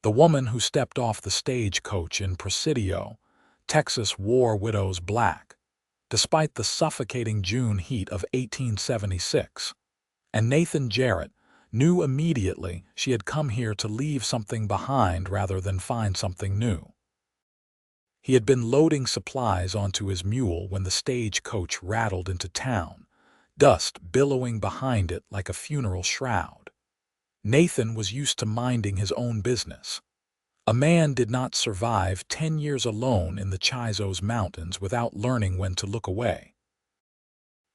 The woman who stepped off the stagecoach in Presidio, Texas, wore widow's black, despite the suffocating June heat of 1876. And Nathan Jarrett knew immediately she had come here to leave something behind rather than find something new. He had been loading supplies onto his mule when the stagecoach rattled into town, dust billowing behind it like a funeral shroud. Nathan was used to minding his own business. A man did not survive 10 years alone in the Chizos Mountains without learning when to look away.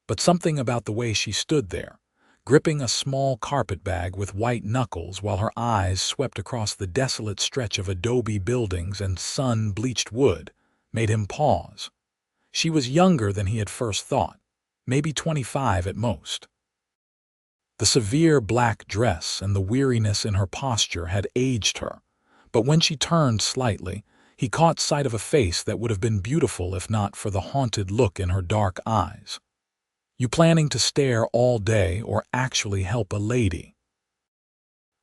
But something about the way she stood there, gripping a small carpetbag with white knuckles while her eyes swept across the desolate stretch of adobe buildings and sun-bleached wood, made him pause. She was younger than he had first thought, maybe 25 at most. The severe black dress and the weariness in her posture had aged her, but when she turned slightly, he caught sight of a face that would have been beautiful if not for the haunted look in her dark eyes. "You planning to stare all day or actually help a lady?"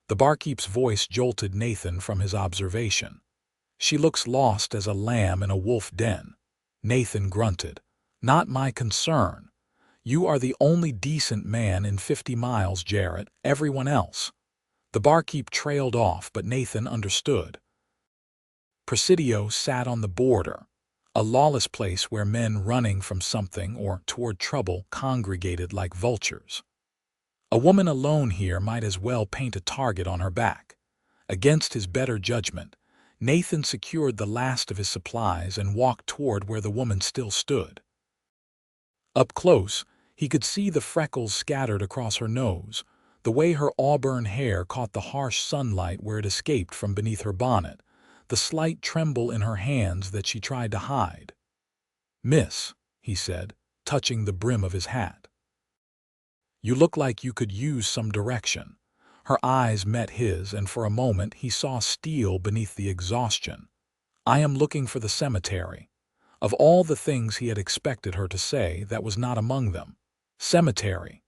The barkeep's voice jolted Nathan from his observation. "She looks lost as a lamb in a wolf den." Nathan grunted. "Not my concern. You are the only decent man in 50 miles, Jarrett. Everyone else." The barkeep trailed off, but Nathan understood. Presidio sat on the border, a lawless place where men running from something or toward trouble congregated like vultures. A woman alone here might as well paint a target on her back. Against his better judgment, Nathan secured the last of his supplies and walked toward where the woman still stood. Up close, he could see the freckles scattered across her nose, the way her auburn hair caught the harsh sunlight where it escaped from beneath her bonnet, the slight tremble in her hands that she tried to hide. "Miss," he said, touching the brim of his hat. "You look like you could use some direction." Her eyes met his, and for a moment he saw steel beneath the exhaustion. "I am looking for the cemetery." Of all the things he had expected her to say, that was not among them. Cemetery.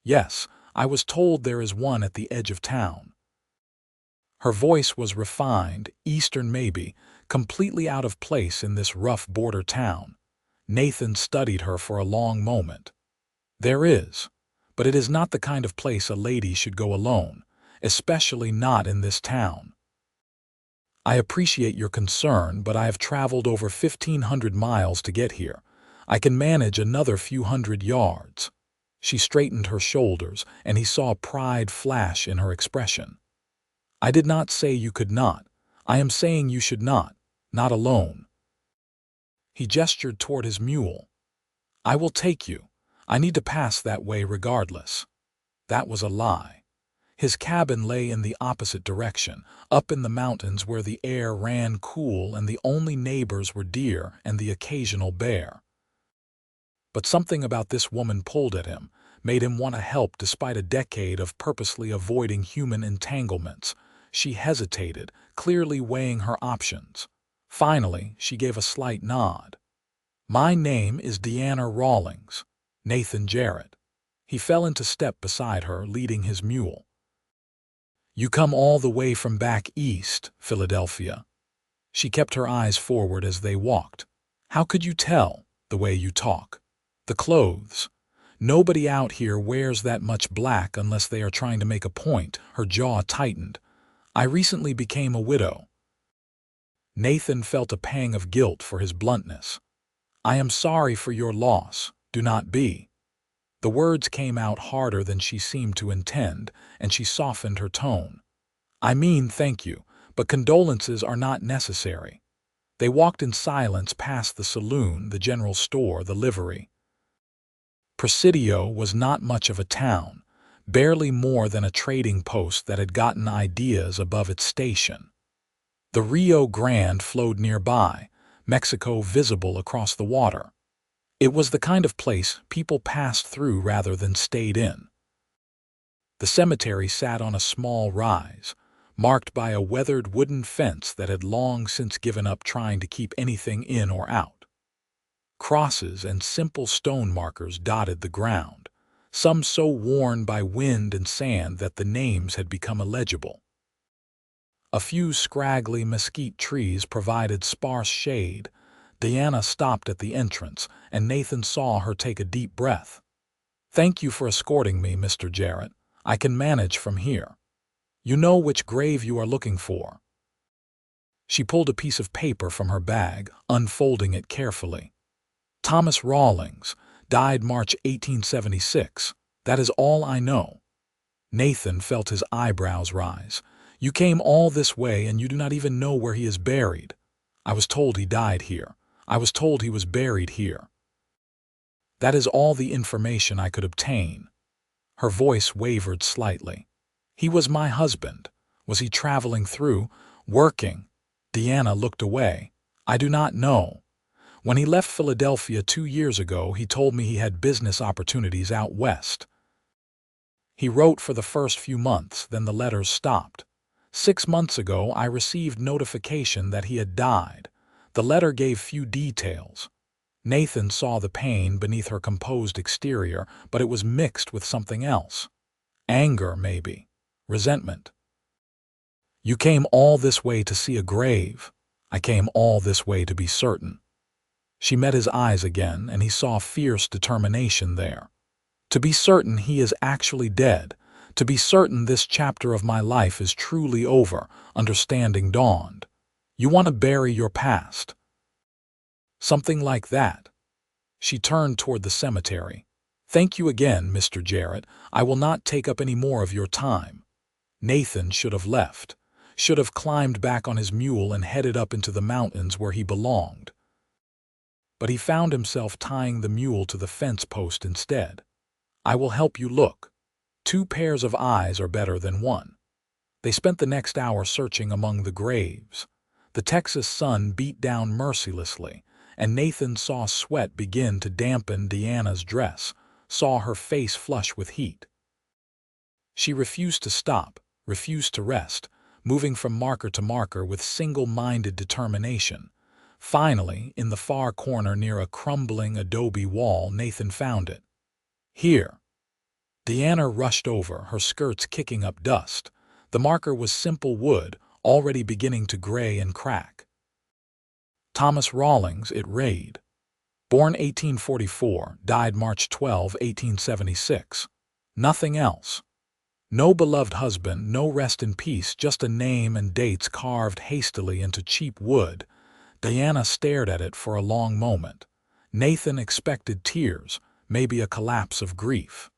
"Yes, I was told there is one at the edge of town." Her voice was refined, Eastern maybe, completely out of place in this rough border town. Nathan studied her for a long moment. "There is, but it is not the kind of place a lady should go alone, especially not in this town. I appreciate your concern, but I have traveled over 1,500 miles to get here. I can manage another few hundred yards." She straightened her shoulders, and he saw pride flash in her expression. "I did not say you could not. I am saying you should not alone." He gestured toward his mule. "I will take you. I need to pass that way regardless." That was a lie. His cabin lay in the opposite direction, up in the mountains where the air ran cool and the only neighbors were deer and the occasional bear. But something about this woman pulled at him, made him want to help despite a decade of purposely avoiding human entanglements. She hesitated, clearly weighing her options. Finally, she gave a slight nod. "My name is Diana Rawlings, Nathan Jarrett." He fell into step beside her, leading his mule. "You come all the way from back east, Philadelphia." She kept her eyes forward as they walked. "How could you tell? The way you talk. The clothes. Nobody out here wears that much black unless they are trying to make a point." Her jaw tightened. "I recently became a widow." Nathan felt a pang of guilt for his bluntness. "I am sorry for your loss. Do not be." The words came out harder than she seemed to intend, and she softened her tone. "I mean thank you, but condolences are not necessary." They walked in silence past the saloon, the general store, the livery. Presidio was not much of a town, barely more than a trading post that had gotten ideas above its station. The Rio Grande flowed nearby, Mexico visible across the water. It was the kind of place people passed through rather than stayed in. The cemetery sat on a small rise, marked by a weathered wooden fence that had long since given up trying to keep anything in or out. Crosses and simple stone markers dotted the ground, some so worn by wind and sand that the names had become illegible. A few scraggly mesquite trees provided sparse shade. Diana stopped at the entrance, and Nathan saw her take a deep breath. "Thank you for escorting me, Mr. Jarrett. I can manage from here. You know which grave you are looking for." She pulled a piece of paper from her bag, unfolding it carefully. "Thomas Rawlings, died March 1876. That is all I know." Nathan felt his eyebrows rise. "You came all this way and you do not even know where he is buried." "I was told he died here. I was told he was buried here." "That is all the information I could obtain." Her voice wavered slightly. "He was my husband. Was he traveling through, working?" Diana looked away. "I do not know. When he left Philadelphia 2 years ago, he told me he had business opportunities out west. He wrote for the first few months, then the letters stopped. 6 months ago, I received notification that he had died. The letter gave few details." Nathan saw the pain beneath her composed exterior, but it was mixed with something else. Anger, maybe. Resentment. "You came all this way to see a grave." "I came all this way to be certain." She met his eyes again, and he saw fierce determination there. "To be certain he is actually dead. To be certain this chapter of my life is truly over," understanding dawned. "You want to bury your past." "Something like that." She turned toward the cemetery. "Thank you again, Mr. Jarrett. I will not take up any more of your time." Nathan should have left, should have climbed back on his mule and headed up into the mountains where he belonged. But he found himself tying the mule to the fence post instead. "I will help you look. 2 pairs of eyes are better than 1. They spent the next hour searching among the graves. The Texas sun beat down mercilessly, and Nathan saw sweat begin to dampen Diana's dress, saw her face flush with heat. She refused to stop, refused to rest, moving from marker to marker with single-minded determination. Finally, in the far corner near a crumbling adobe wall, Nathan found it. "Here." Diana rushed over, her skirts kicking up dust. The marker was simple wood, already beginning to gray and crack. "Thomas Rawlings," it read. "Born 1844, died March 12, 1876. Nothing else. No beloved husband, no rest in peace, just a name and dates carved hastily into cheap wood." Diana stared at it for a long moment. Nathan expected tears, maybe a collapse of grief.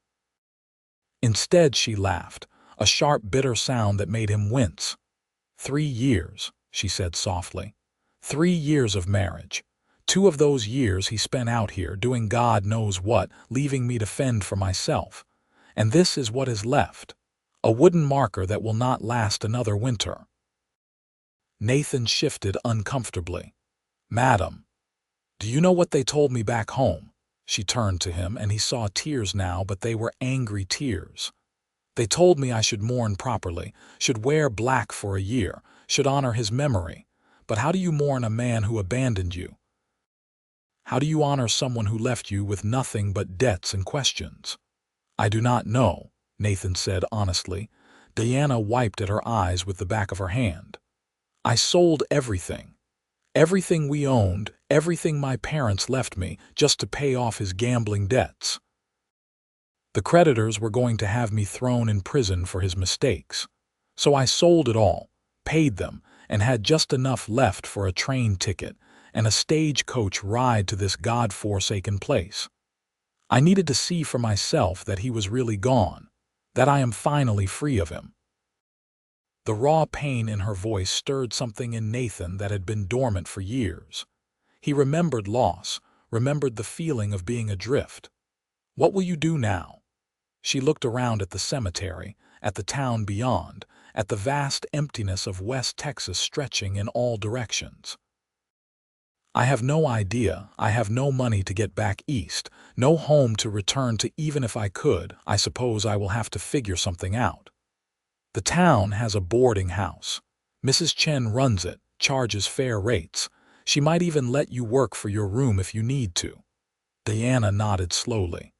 Instead, she laughed, a sharp, bitter sound that made him wince. 3 years, she said softly. 3 years of marriage. 2 of those years he spent out here, doing God knows what, leaving me to fend for myself. And this is what is left. A wooden marker that will not last another winter. Nathan shifted uncomfortably. "Madam, do you know what they told me back home?" She turned to him, and he saw tears now, but they were angry tears. "They told me I should mourn properly, should wear black for a year, should honor his memory. But how do you mourn a man who abandoned you? How do you honor someone who left you with nothing but debts and questions?" "I do not know," Nathan said honestly. Diana wiped at her eyes with the back of her hand. "I sold everything. Everything we owned, everything my parents left me, just to pay off his gambling debts. The creditors were going to have me thrown in prison for his mistakes. So I sold it all, paid them, and had just enough left for a train ticket and a stagecoach ride to this God-forsaken place. I needed to see for myself that he was really gone, that I am finally free of him." The raw pain in her voice stirred something in Nathan that had been dormant for years. He remembered loss, remembered the feeling of being adrift. "What will you do now?" She looked around at the cemetery, at the town beyond, at the vast emptiness of West Texas stretching in all directions. "I have no idea. I have no money to get back east, no home to return to. Even if I could, I suppose I will have to figure something out. The town has a boarding house. Mrs. Chen runs it, charges fair rates. She might even let you work for your room if you need to." Diana nodded slowly.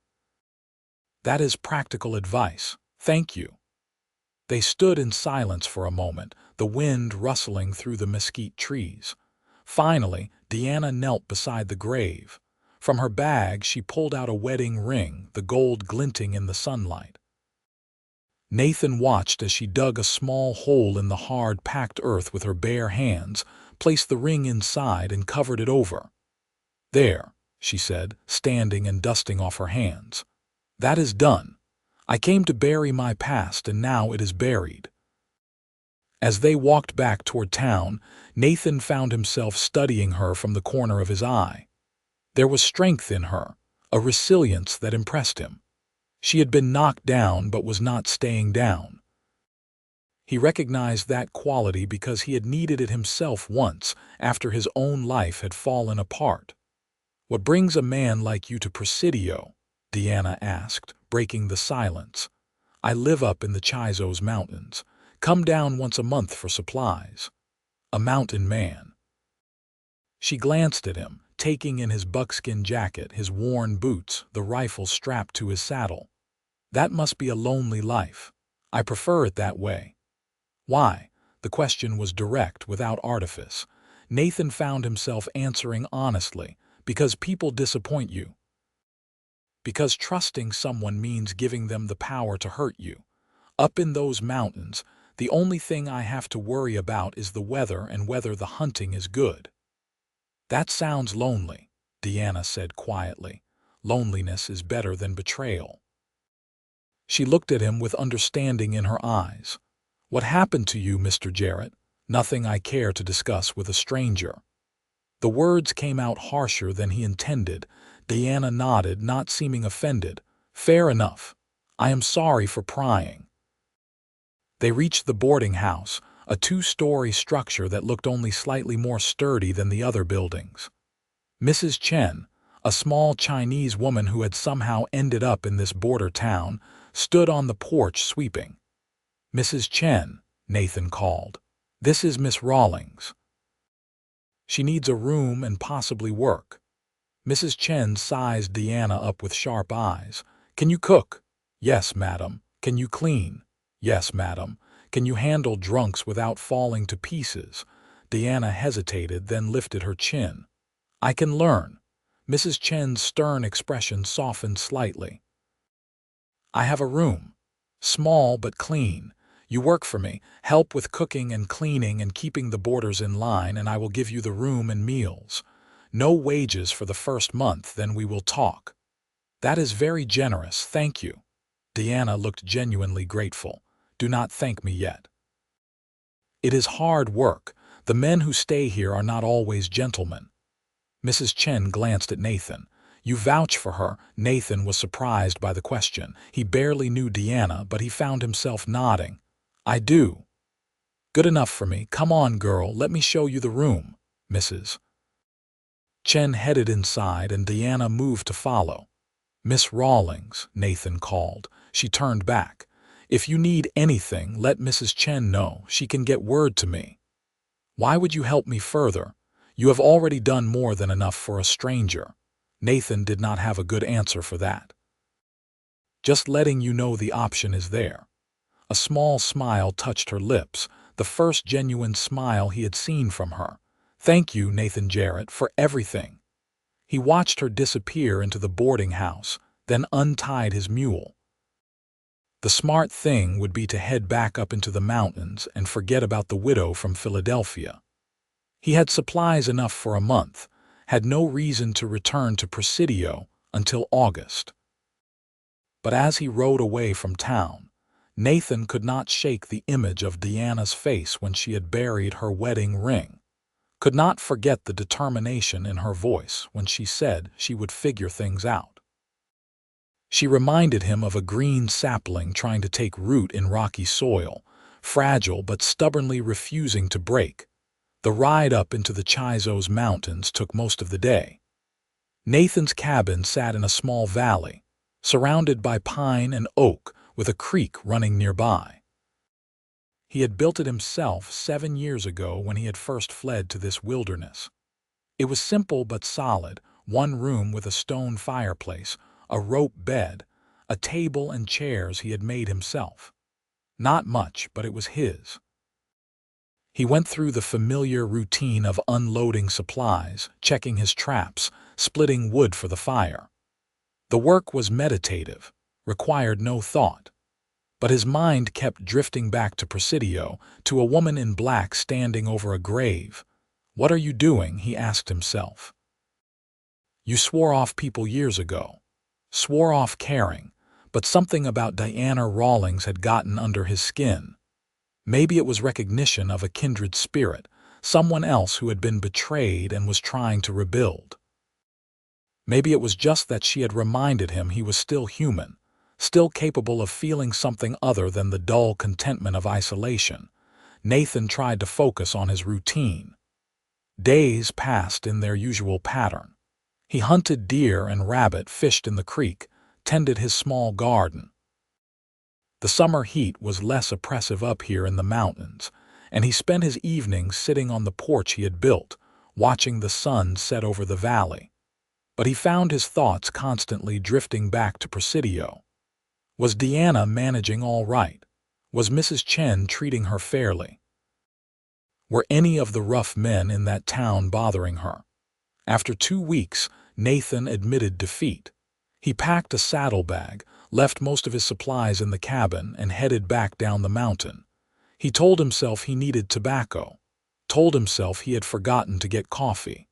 "That is practical advice. Thank you." They stood in silence for a moment, the wind rustling through the mesquite trees. Finally, Diana knelt beside the grave. From her bag she pulled out a wedding ring, the gold glinting in the sunlight. Nathan watched as she dug a small hole in the hard, packed earth with her bare hands, placed the ring inside and covered it over. "There," she said, standing and dusting off her hands. "That is done. I came to bury my past, and now it is buried." As they walked back toward town, Nathan found himself studying her from the corner of his eye. There was strength in her, a resilience that impressed him. She had been knocked down but was not staying down. He recognized that quality because he had needed it himself once, after his own life had fallen apart. "What brings a man like you to Presidio?" Diana asked, breaking the silence. "I live up in the Chizos Mountains. Come down once a month for supplies." A mountain man. She glanced at him, taking in his buckskin jacket, his worn boots, the rifle strapped to his saddle. "That must be a lonely life. I prefer it that way." "Why?" The question was direct, without artifice. Nathan found himself answering honestly. "Because people disappoint you. Because trusting someone means giving them the power to hurt you. Up in those mountains, the only thing I have to worry about is the weather and whether the hunting is good." "That sounds lonely," Diana said quietly. "Loneliness is better than betrayal." She looked at him with understanding in her eyes. "What happened to you, Mr. Jarrett? Nothing I care to discuss with a stranger." The words came out harsher than he intended. Diana nodded, not seeming offended. "Fair enough. I am sorry for prying." They reached the boarding house, a two-story structure that looked only slightly more sturdy than the other buildings. Mrs. Chen, a small Chinese woman who had somehow ended up in this border town, stood on the porch sweeping. "Mrs. Chen," Nathan called. "This is Miss Rawlings. She needs a room and possibly work." Mrs. Chen sized Diana up with sharp eyes. "Can you cook?" "Yes, madam." "Can you clean?" "Yes, madam." "Can you handle drunks without falling to pieces?" Diana hesitated, then lifted her chin. "I can learn." Mrs. Chen's stern expression softened slightly. "I have a room. Small but clean. You work for me, help with cooking and cleaning and keeping the boarders in line, and I will give you the room and meals. No wages for the first month, then we will talk." "That is very generous, thank you." Diana looked genuinely grateful. "Do not thank me yet. It is hard work. The men who stay here are not always gentlemen." Mrs. Chen glanced at Nathan. "You vouch for her?" Nathan was surprised by the question. He barely knew Diana, but he found himself nodding. "I do." "Good enough for me. Come on, girl, let me show you the room." Mrs. Chen headed inside, and Diana moved to follow. "Miss Rawlings," Nathan called. She turned back. "If you need anything, let Mrs. Chen know. She can get word to me." "Why would you help me further? You have already done more than enough for a stranger." Nathan did not have a good answer for that. "Just letting you know the option is there." A small smile touched her lips, the first genuine smile he had seen from her. "Thank you, Nathan Jarrett, for everything." He watched her disappear into the boarding house, then untied his mule. The smart thing would be to head back up into the mountains and forget about the widow from Philadelphia. He had supplies enough for a month, had no reason to return to Presidio until August. But as he rode away from town, Nathan could not shake the image of Diana's face when she had buried her wedding ring, could not forget the determination in her voice when she said she would figure things out. She reminded him of a green sapling trying to take root in rocky soil, fragile but stubbornly refusing to break. The ride up into the Chizos Mountains took most of the day. Nathan's cabin sat in a small valley, surrounded by pine and oak, with a creek running nearby. He had built it himself 7 years ago when he had first fled to this wilderness. It was simple but solid, one room with a stone fireplace, a rope bed, a table and chairs he had made himself. Not much, but it was his. He went through the familiar routine of unloading supplies, checking his traps, splitting wood for the fire. The work was meditative, required no thought. But his mind kept drifting back to Presidio, to a woman in black standing over a grave. "What are you doing?" he asked himself. "You swore off people years ago. Swore off caring, but something about Diana Rawlings had gotten under his skin. Maybe it was recognition of a kindred spirit, someone else who had been betrayed and was trying to rebuild. Maybe it was just that she had reminded him he was still human, still capable of feeling something other than the dull contentment of isolation. Nathan tried to focus on his routine. Days passed in their usual pattern. He hunted deer and rabbit, fished in the creek, tended his small garden. The summer heat was less oppressive up here in the mountains, and he spent his evenings sitting on the porch he had built, watching the sun set over the valley. But he found his thoughts constantly drifting back to Presidio. Was Diana managing all right? Was Mrs. Chen treating her fairly? Were any of the rough men in that town bothering her? After 2 weeks, Nathan admitted defeat. He packed a saddlebag, left most of his supplies in the cabin, and headed back down the mountain. He told himself he needed tobacco, told himself he had forgotten to get coffee,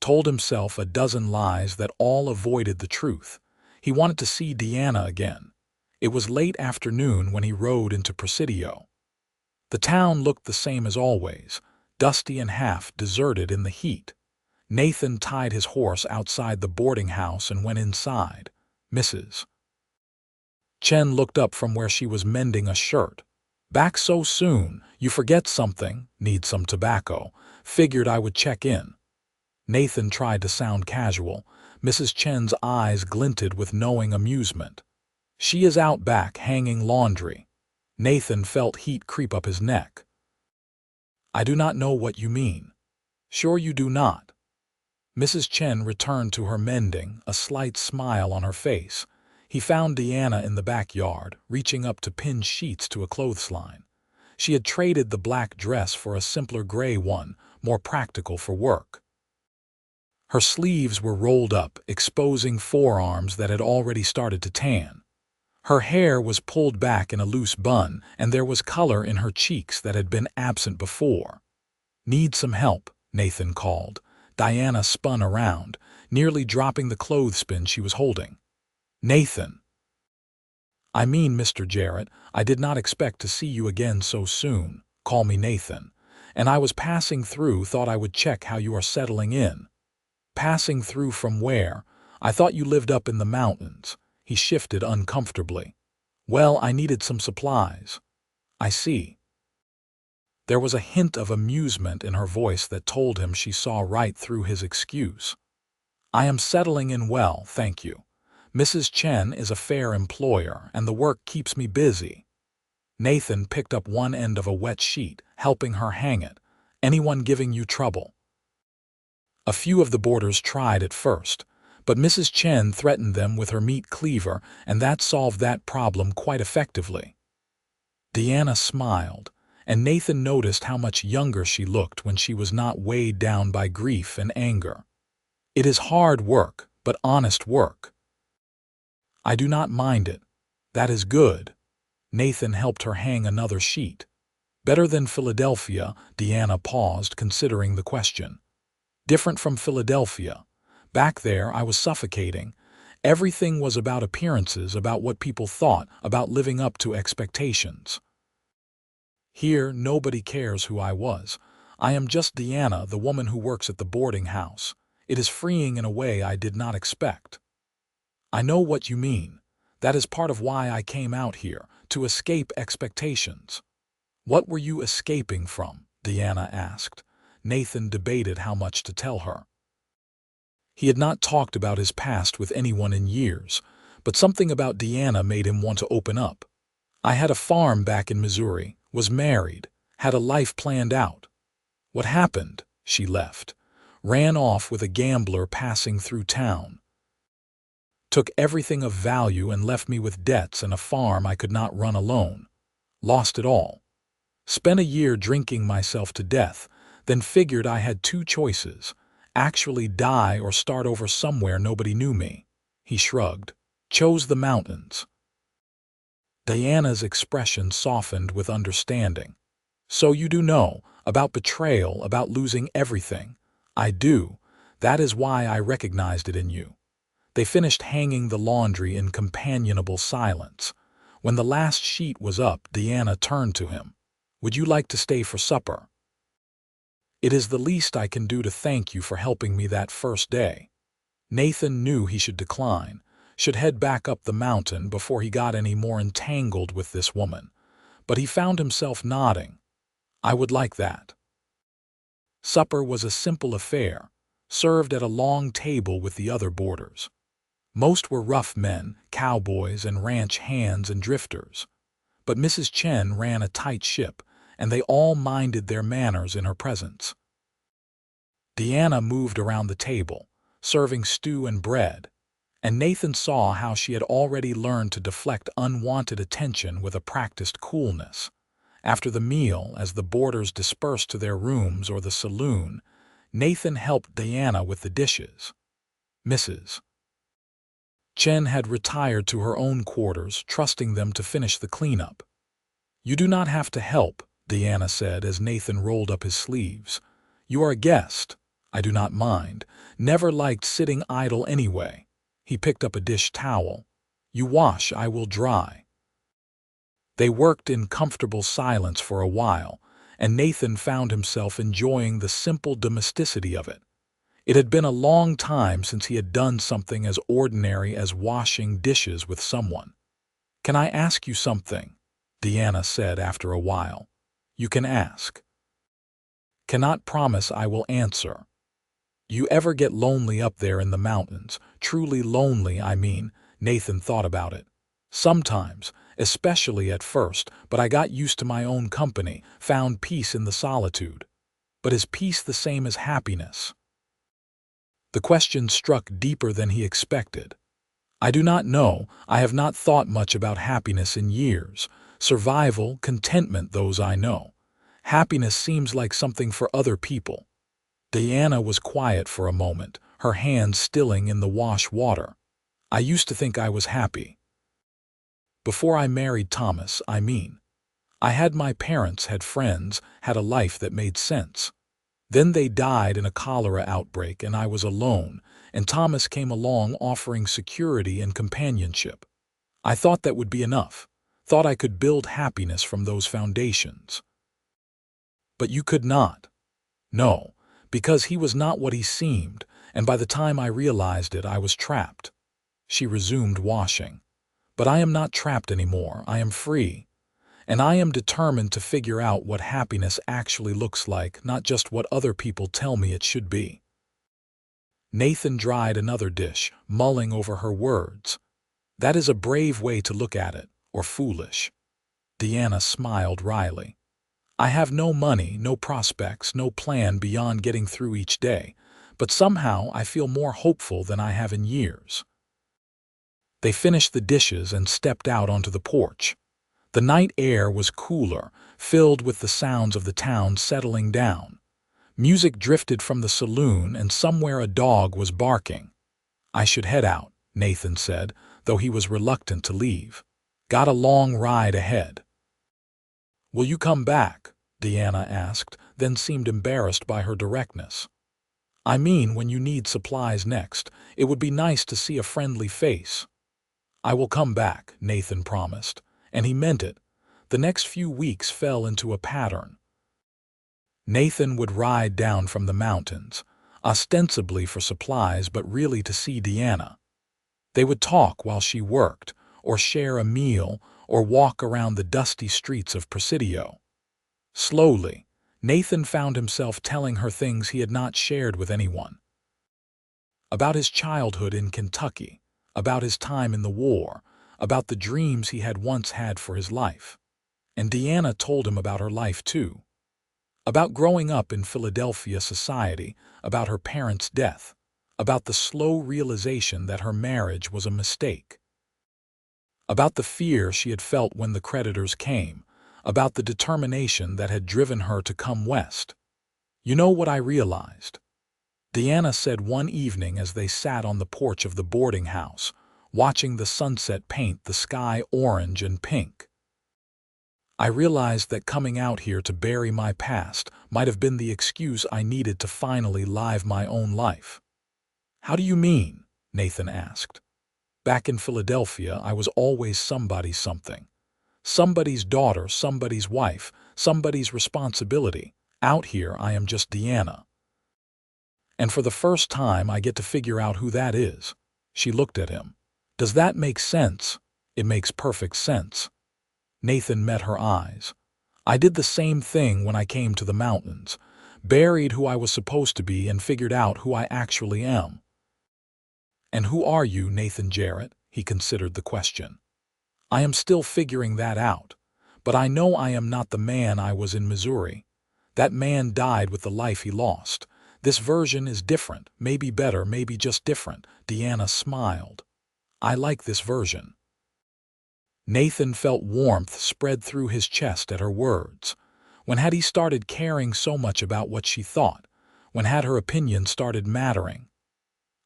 told himself a dozen lies that all avoided the truth. He wanted to see Diana again. It was late afternoon when he rode into Presidio. The town looked the same as always, dusty and half deserted in the heat. Nathan tied his horse outside the boarding house and went inside. Mrs. Chen looked up from where she was mending a shirt. "Back so soon? You forget something? Need some tobacco. Figured I would check in." Nathan tried to sound casual. Mrs. Chen's eyes glinted with knowing amusement. "She is out back hanging laundry." Nathan felt heat creep up his neck. "I do not know what you mean." "Sure you do not." Mrs. Chen returned to her mending, a slight smile on her face. He found Diana in the backyard, reaching up to pin sheets to a clothesline. She had traded the black dress for a simpler gray one, more practical for work. Her sleeves were rolled up, exposing forearms that had already started to tan. Her hair was pulled back in a loose bun, and there was color in her cheeks that had been absent before. "Need some help?" Nathan called. Diana spun around, nearly dropping the clothespin she was holding. "Nathan." "I mean, Mr. Jarrett, I did not expect to see you again so soon. Call me Nathan. And I was passing through, thought I would check how you are settling in." "Passing through from where? I thought you lived up in the mountains." He shifted uncomfortably. "Well, I needed some supplies." "I see." There was a hint of amusement in her voice that told him she saw right through his excuse. "I am settling in well, thank you. Mrs. Chen is a fair employer, and the work keeps me busy." Nathan picked up one end of a wet sheet, helping her hang it. "Anyone giving you trouble?" A few of the boarders tried at first, but Mrs. Chen threatened them with her meat cleaver, and that solved that problem quite effectively. Diana smiled, and Nathan noticed how much younger she looked when she was not weighed down by grief and anger. "It is hard work, but honest work." "I do not mind it. That is good." Nathan helped her hang another sheet. "Better than Philadelphia." Diana paused, considering the question. "Different from Philadelphia. Back there I was suffocating. Everything was about appearances, about what people thought, about living up to expectations. Here nobody cares who I was. I am just Diana, the woman who works at the boarding house. It is freeing in a way I did not expect." "I know what you mean. That is part of why I came out here, to escape expectations." "What were you escaping from?" Diana asked. Nathan debated how much to tell her. He had not talked about his past with anyone in years, but something about Diana made him want to open up. "I had a farm back in Missouri, was married, had a life planned out. What happened? She left. Ran off with a gambler passing through town. Took everything of value and left me with debts and a farm I could not run alone. Lost it all. Spent a year drinking myself to death, then figured I had two choices: actually die or start over somewhere nobody knew me. He shrugged. Chose the mountains. Diana's expression softened with understanding. So you do know about betrayal, about losing everything. I do. That is why I recognized it in you. They finished hanging the laundry in companionable silence. When the last sheet was up, Diana turned to him. Would you like to stay for supper? It is the least I can do to thank you for helping me that first day. Nathan knew he should decline, should head back up the mountain before he got any more entangled with this woman. But he found himself nodding. I would like that. Supper was a simple affair, served at a long table with the other boarders. Most were rough men, cowboys and ranch hands and drifters. But Mrs. Chen ran a tight ship, and they all minded their manners in her presence. Diana moved around the table, serving stew and bread, and Nathan saw how she had already learned to deflect unwanted attention with a practiced coolness. After the meal, as the boarders dispersed to their rooms or the saloon, Nathan helped Diana with the dishes. Mrs. Chen had retired to her own quarters, trusting them to finish the cleanup. You do not have to help, Diana said as Nathan rolled up his sleeves. You are a guest. I do not mind. Never liked sitting idle anyway. He picked up a dish towel. You wash, I will dry. They worked in comfortable silence for a while, and Nathan found himself enjoying the simple domesticity of it. It had been a long time since he had done something as ordinary as washing dishes with someone. Can I ask you something? Diana said after a while. You can ask. Cannot promise I will answer. You ever get lonely up there in the mountains? Truly lonely, I mean. Nathan thought about it. Sometimes, especially at first, but I got used to my own company, found peace in the solitude. But is peace the same as happiness? The question struck deeper than he expected. I do not know. I have not thought much about happiness in years. Survival, contentment, those I know. Happiness seems like something for other people. Diana was quiet for a moment, her hands stilling in the wash water. I used to think I was happy. Before I married Thomas, I mean. I had my parents, had friends, had a life that made sense. Then they died in a cholera outbreak and I was alone, and Thomas came along offering security and companionship. I thought that would be enough, thought I could build happiness from those foundations. But you could not. No, because he was not what he seemed, and by the time I realized it, I was trapped. She resumed washing. But I am not trapped anymore, I am free. And I am determined to figure out what happiness actually looks like, not just what other people tell me it should be. Nathan dried another dish, mulling over her words. That is a brave way to look at it, or foolish. Diana smiled wryly. I have no money, no prospects, no plan beyond getting through each day, but somehow I feel more hopeful than I have in years. They finished the dishes and stepped out onto the porch. The night air was cooler, filled with the sounds of the town settling down. Music drifted from the saloon and somewhere a dog was barking. I should head out, Nathan said, though he was reluctant to leave. Got a long ride ahead. Will you come back? Diana asked, then seemed embarrassed by her directness. I mean, when you need supplies next, it would be nice to see a friendly face. I will come back, Nathan promised. And he meant it. The next few weeks fell into a pattern. Nathan would ride down from the mountains, ostensibly for supplies but really to see Diana. They would talk while she worked, or share a meal, or walk around the dusty streets of Presidio. Slowly, Nathan found himself telling her things he had not shared with anyone. About his childhood in Kentucky, about his time in the war, about the dreams he had once had for his life. And Diana told him about her life too. About growing up in Philadelphia society, about her parents' death, about the slow realization that her marriage was a mistake. About the fear she had felt when the creditors came, about the determination that had driven her to come west. "You know what I realized?" Diana said one evening as they sat on the porch of the boarding house, watching the sunset paint the sky orange and pink. "I realized that coming out here to bury my past might have been the excuse I needed to finally live my own life." "How do you mean?" Nathan asked. "Back in Philadelphia, I was always somebody's something. Somebody's daughter, somebody's wife, somebody's responsibility. Out here, I am just Diana. And for the first time, I get to figure out who that is." She looked at him. "Does that make sense?" "It makes perfect sense." Nathan met her eyes. "I did the same thing when I came to the mountains. Buried who I was supposed to be and figured out who I actually am." "And who are you, Nathan Jarrett?" He considered the question. "I am still figuring that out, but I know I am not the man I was in Missouri. That man died with the life he lost. This version is different, maybe better, maybe just different." Diana smiled. "I like this version." Nathan felt warmth spread through his chest at her words. When had he started caring so much about what she thought? When had her opinion started mattering?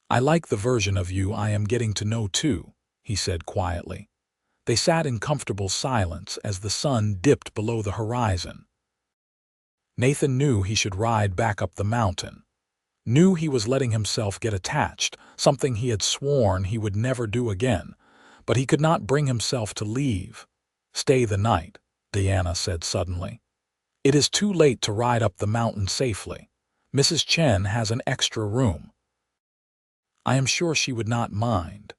"I like the version of you I am getting to know too," he said quietly. They sat in comfortable silence as the sun dipped below the horizon. Nathan knew he should ride back up the mountain. Knew he was letting himself get attached, something he had sworn he would never do again. But he could not bring himself to leave. "Stay the night," Diana said suddenly. "It is too late to ride up the mountain safely. Mrs. Chen has an extra room." "I am sure she would not mind.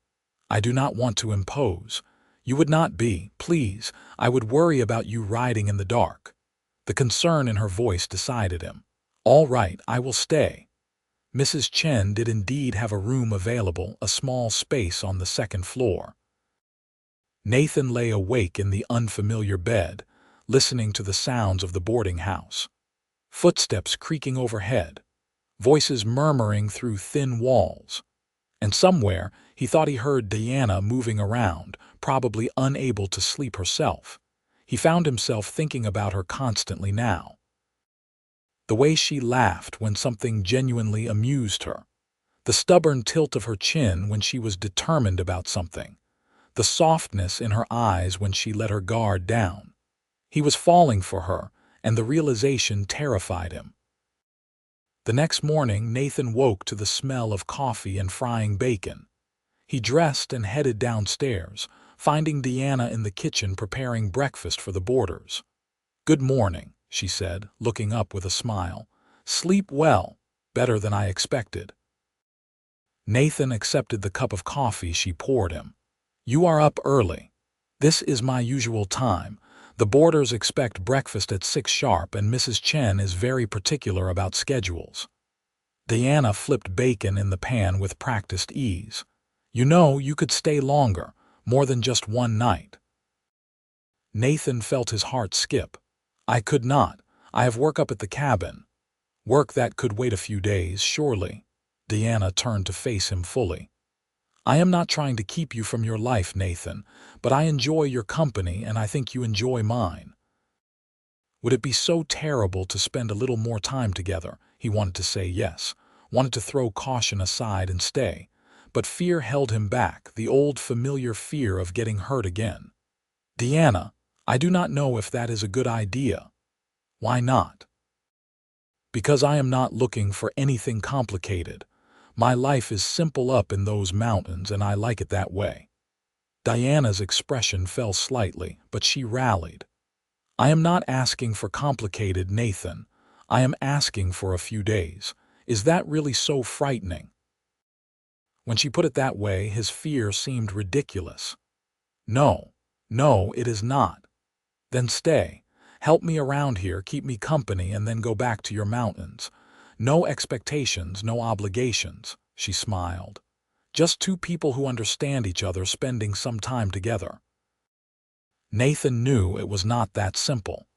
I do not want to impose. You would not be, please. I would worry about you riding in the dark." The concern in her voice decided him. "All right, I will stay." Mrs. Chen did indeed have a room available, a small space on the second floor. Nathan lay awake in the unfamiliar bed, listening to the sounds of the boarding house. Footsteps creaking overhead, voices murmuring through thin walls. And somewhere, he thought he heard Diana moving around, probably unable to sleep herself. He found himself thinking about her constantly now. The way she laughed when something genuinely amused her. The stubborn tilt of her chin when she was determined about something. The softness in her eyes when she let her guard down. He was falling for her, and the realization terrified him. The next morning, Nathan woke to the smell of coffee and frying bacon. He dressed and headed downstairs, finding Diana in the kitchen preparing breakfast for the boarders. "Good morning," she said, looking up with a smile. "Sleep well, better than I expected." Nathan accepted the cup of coffee she poured him. "You are up early." "This is my usual time. The boarders expect breakfast at 6 sharp and Mrs. Chen is very particular about schedules." Diana flipped bacon in the pan with practiced ease. "You know, you could stay longer, more than just one night." Nathan felt his heart skip. "I could not. I have work up at the cabin." "Work that could wait a few days, surely." Diana turned to face him fully. "I am not trying to keep you from your life, Nathan, but I enjoy your company and I think you enjoy mine." Would it be so terrible to spend a little more time together? He wanted to say yes, wanted to throw caution aside and stay, but fear held him back, the old familiar fear of getting hurt again. "Diana, I do not know if that is a good idea." "Why not?" "Because I am not looking for anything complicated. My life is simple up in those mountains and I like it that way." Diana's expression fell slightly, but she rallied. "I am not asking for complicated, Nathan. I am asking for a few days. Is that really so frightening?" When she put it that way, his fear seemed ridiculous. "No, no, it is not." "Then stay. Help me around here, keep me company, and then go back to your mountains. No expectations, no obligations," she smiled. "Just two people who understand each other spending some time together." Nathan knew it was not that simple.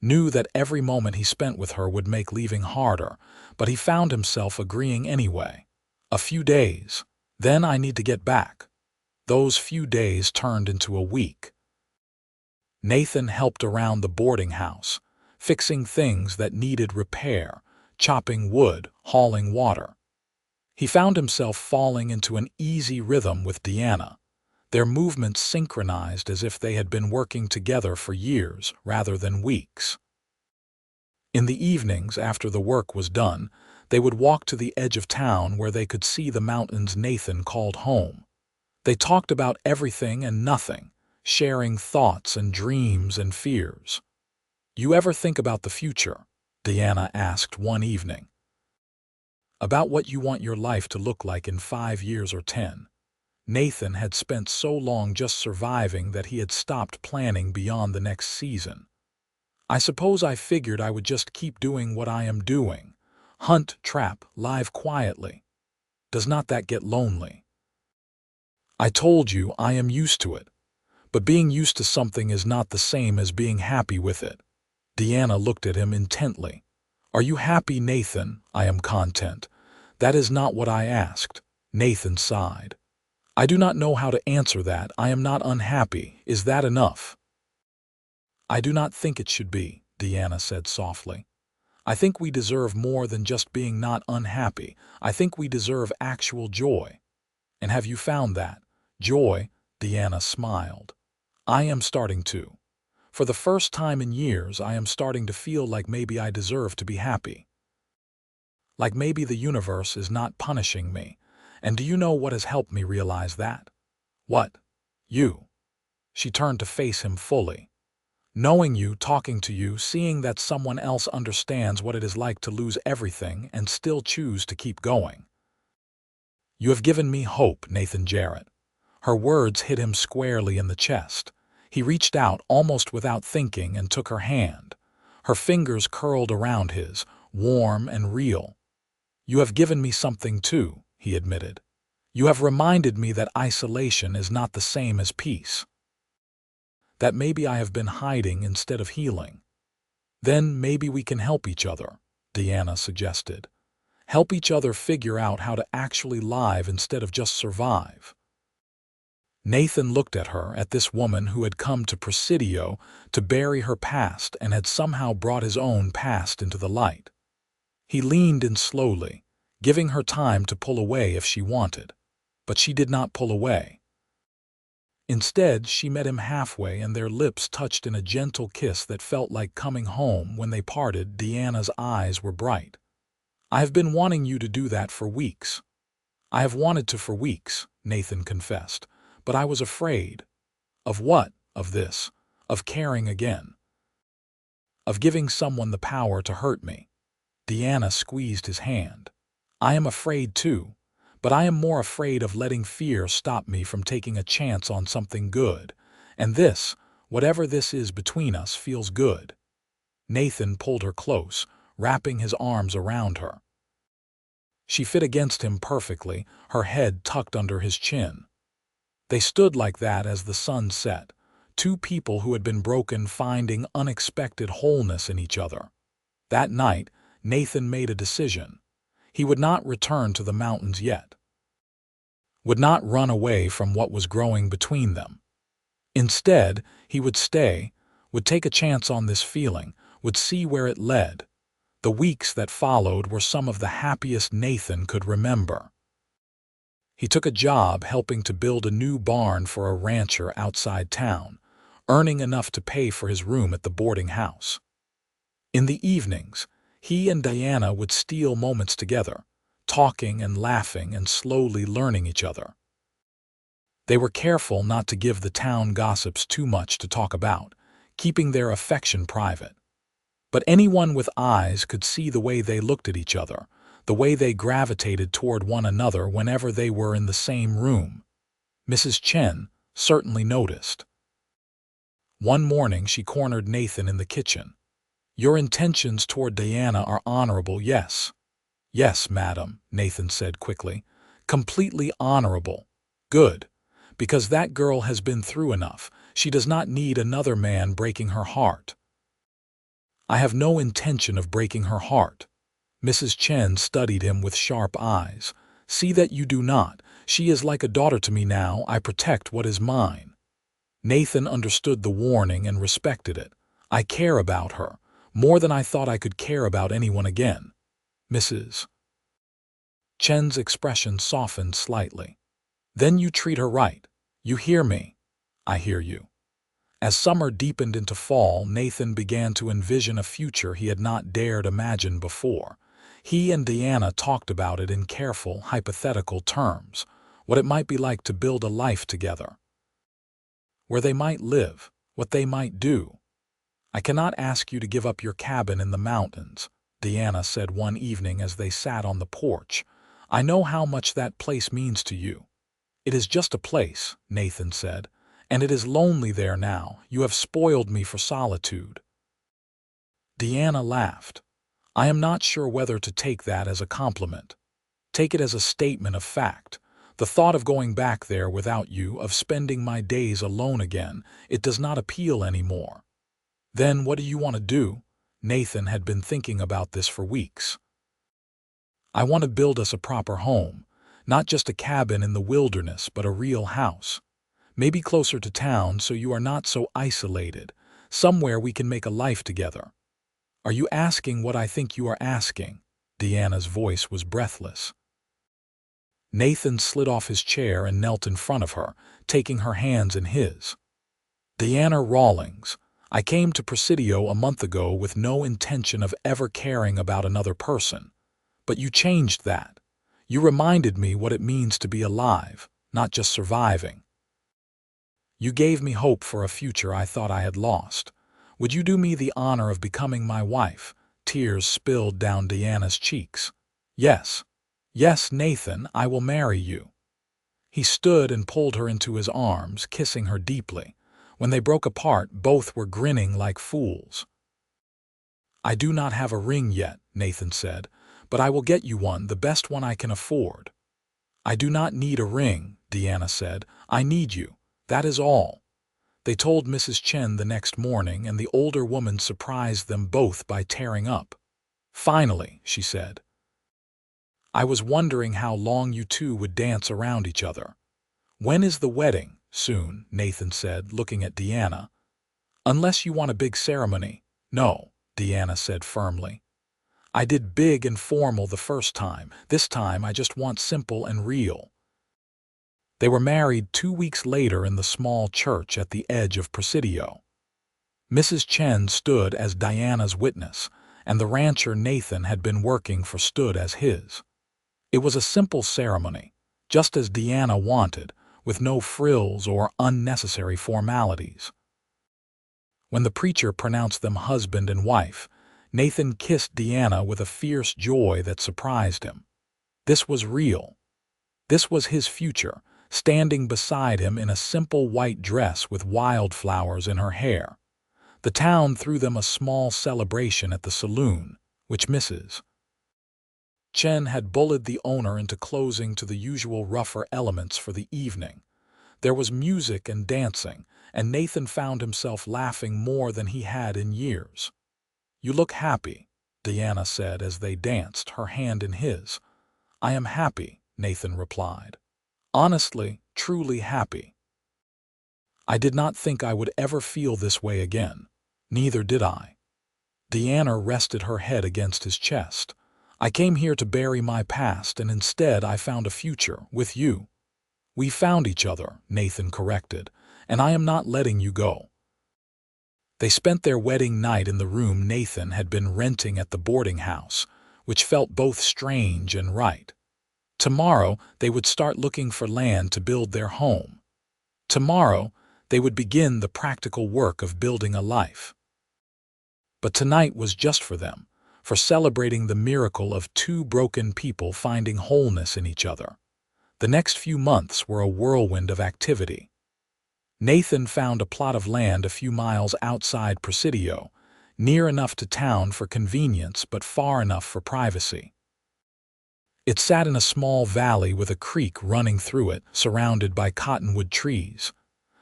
Knew that every moment he spent with her would make leaving harder, but he found himself agreeing anyway. "A few days. Then I need to get back." Those few days turned into a week. Nathan helped around the boarding house, fixing things that needed repair, chopping wood, hauling water. He found himself falling into an easy rhythm with Diana, their movements synchronized as if they had been working together for years rather than weeks. In the evenings, after the work was done, they would walk to the edge of town where they could see the mountains Nathan called home. They talked about everything and nothing, sharing thoughts and dreams and fears. "You ever think about the future?" Diana asked one evening. "About what you want your life to look like in 5 years or 10. Nathan had spent so long just surviving that he had stopped planning beyond the next season. "I suppose I figured I would just keep doing what I am doing. Hunt, trap, live quietly. Does not that get lonely? I told you I am used to it. But being used to something is not the same as being happy with it." Diana looked at him intently. "Are you happy, Nathan?" "I am content." "That is not what I asked." Nathan sighed. "I do not know how to answer that. I am not unhappy. Is that enough?" "I do not think it should be," Diana said softly. "I think we deserve more than just being not unhappy. I think we deserve actual joy." "And have you found that?" "Joy?" Diana smiled. "I am starting to. For the first time in years, I am starting to feel like maybe I deserve to be happy. Like maybe the universe is not punishing me. And do you know what has helped me realize that?" "What?" "You." She turned to face him fully. "Knowing you, talking to you, seeing that someone else understands what it is like to lose everything and still choose to keep going. You have given me hope, Nathan Jarrett." Her words hit him squarely in the chest. He reached out almost without thinking and took her hand. Her fingers curled around his, warm and real. "You have given me something too," he admitted. "You have reminded me that isolation is not the same as peace. That maybe I have been hiding instead of healing." "Then maybe we can help each other," Diana suggested. "Help each other figure out how to actually live instead of just survive." Nathan looked at her, at this woman who had come to Presidio to bury her past and had somehow brought his own past into the light. He leaned in slowly, giving her time to pull away if she wanted. But she did not pull away. Instead, she met him halfway and their lips touched in a gentle kiss that felt like coming home. When they parted, Diana's eyes were bright. "I have been wanting you to do that for weeks." "I have wanted to for weeks," Nathan confessed. "But I was afraid." "Of what?" "Of this. Of caring again. Of giving someone the power to hurt me." Diana squeezed his hand. "I am afraid too. But I am more afraid of letting fear stop me from taking a chance on something good. And this, whatever this is between us, feels good." Nathan pulled her close, wrapping his arms around her. She fit against him perfectly, her head tucked under his chin. They stood like that as the sun set, two people who had been broken finding unexpected wholeness in each other. That night, Nathan made a decision. He would not return to the mountains yet. Would not run away from what was growing between them. Instead, he would stay, would take a chance on this feeling, would see where it led. The weeks that followed were some of the happiest Nathan could remember. He took a job helping to build a new barn for a rancher outside town, earning enough to pay for his room at the boarding house. In the evenings, he and Diana would steal moments together, talking and laughing and slowly learning each other. They were careful not to give the town gossips too much to talk about, keeping their affection private. But anyone with eyes could see the way they looked at each other, the way they gravitated toward one another whenever they were in the same room. Mrs. Chen certainly noticed. One morning she cornered Nathan in the kitchen. "Your intentions toward Diana are honorable, yes." "Yes, madam," Nathan said quickly. "Completely honorable. Good. Because that girl has been through enough. She does not need another man breaking her heart." "I have no intention of breaking her heart." Mrs. Chen studied him with sharp eyes. "See that you do not. She is like a daughter to me now. I protect what is mine." Nathan understood the warning and respected it. I care about her, more than I thought I could care about anyone again. Mrs. Chen's expression softened slightly. Then you treat her right. You hear me. I hear you. As summer deepened into fall, Nathan began to envision a future he had not dared imagine before. He and Diana talked about it in careful, hypothetical terms, what it might be like to build a life together, where they might live, what they might do. I cannot ask you to give up your cabin in the mountains, Diana said one evening as they sat on the porch. I know how much that place means to you. It is just a place, Nathan said, and it is lonely there now. You have spoiled me for solitude. Diana laughed. I am not sure whether to take that as a compliment. Take it as a statement of fact. The thought of going back there without you, of spending my days alone again, it does not appeal anymore. Then what do you want to do? Nathan had been thinking about this for weeks. I want to build us a proper home, not just a cabin in the wilderness, but a real house. Maybe closer to town so you are not so isolated, somewhere we can make a life together. Are you asking what I think you are asking? Diana's voice was breathless. Nathan slid off his chair and knelt in front of her, taking her hands in his. Diana Rawlings, I came to Presidio a month ago with no intention of ever caring about another person. But you changed that. You reminded me what it means to be alive, not just surviving. You gave me hope for a future I thought I had lost. Would you do me the honor of becoming my wife? Tears spilled down Diana's cheeks. Yes. Yes, Nathan, I will marry you. He stood and pulled her into his arms, kissing her deeply. When they broke apart, both were grinning like fools. I do not have a ring yet, Nathan said, but I will get you one, the best one I can afford. I do not need a ring, Diana said. I need you. That is all. They told Mrs. Chen the next morning, and the older woman surprised them both by tearing up. Finally, she said. I was wondering how long you two would dance around each other. When is the wedding? Soon, Nathan said, looking at Diana. Unless you want a big ceremony. No, Diana said firmly. I did big and formal the first time. This time I just want simple and real. They were married 2 weeks later in the small church at the edge of Presidio. Mrs. Chen stood as Diana's witness, and the rancher Nathan had been working for stood as his. It was a simple ceremony, just as Diana wanted, with no frills or unnecessary formalities. When the preacher pronounced them husband and wife, Nathan kissed Diana with a fierce joy that surprised him. This was real. This was his future, standing beside him in a simple white dress with wildflowers in her hair. The town threw them a small celebration at the saloon, which Mrs. Chen had bullied the owner into closing to the usual rougher elements for the evening. There was music and dancing, and Nathan found himself laughing more than he had in years. You look happy, Diana said as they danced, her hand in his. I am happy, Nathan replied. Honestly, truly happy. I did not think I would ever feel this way again. Neither did I. Diana rested her head against his chest. I came here to bury my past, and instead I found a future with you. We found each other, Nathan corrected, and I am not letting you go. They spent their wedding night in the room Nathan had been renting at the boarding house, which felt both strange and right. Tomorrow they would start looking for land to build their home. Tomorrow they would begin the practical work of building a life. But tonight was just for them, for celebrating the miracle of two broken people finding wholeness in each other. The next few months were a whirlwind of activity. Nathan found a plot of land a few miles outside Presidio, near enough to town for convenience but far enough for privacy. It sat in a small valley with a creek running through it, surrounded by cottonwood trees.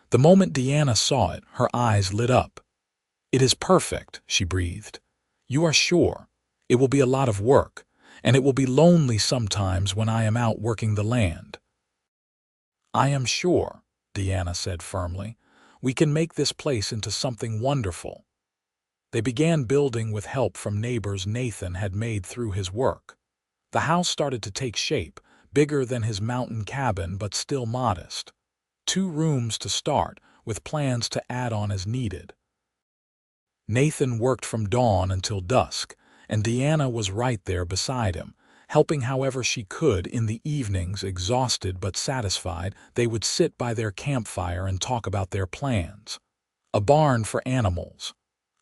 The moment Diana saw it, her eyes lit up. It is perfect, she breathed. You are sure? It will be a lot of work, and it will be lonely sometimes when I am out working the land. I am sure, Diana said firmly. We can make this place into something wonderful." They began building with help from neighbors Nathan had made through his work. The house started to take shape, bigger than his mountain cabin but still modest. 2 rooms to start, with plans to add on as needed. Nathan worked from dawn until dusk, and Diana was right there beside him, helping however she could. In the evenings, exhausted but satisfied, they would sit by their campfire and talk about their plans. A barn for animals,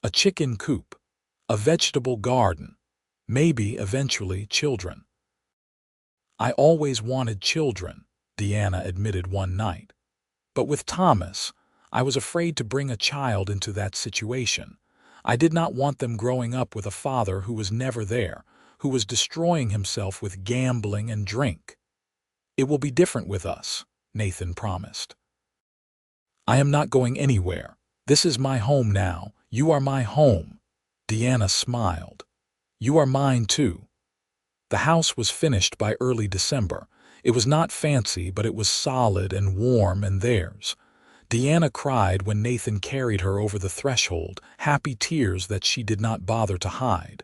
a chicken coop, a vegetable garden, maybe eventually children. "I always wanted children," Diana admitted one night. "But with Thomas, I was afraid to bring a child into that situation. I did not want them growing up with a father who was never there, who was destroying himself with gambling and drink." "It will be different with us," Nathan promised. "I am not going anywhere. This is my home now. You are my home." Diana smiled. "You are mine too." The house was finished by early December. It was not fancy, but it was solid and warm and theirs. Diana cried when Nathan carried her over the threshold, happy tears that she did not bother to hide.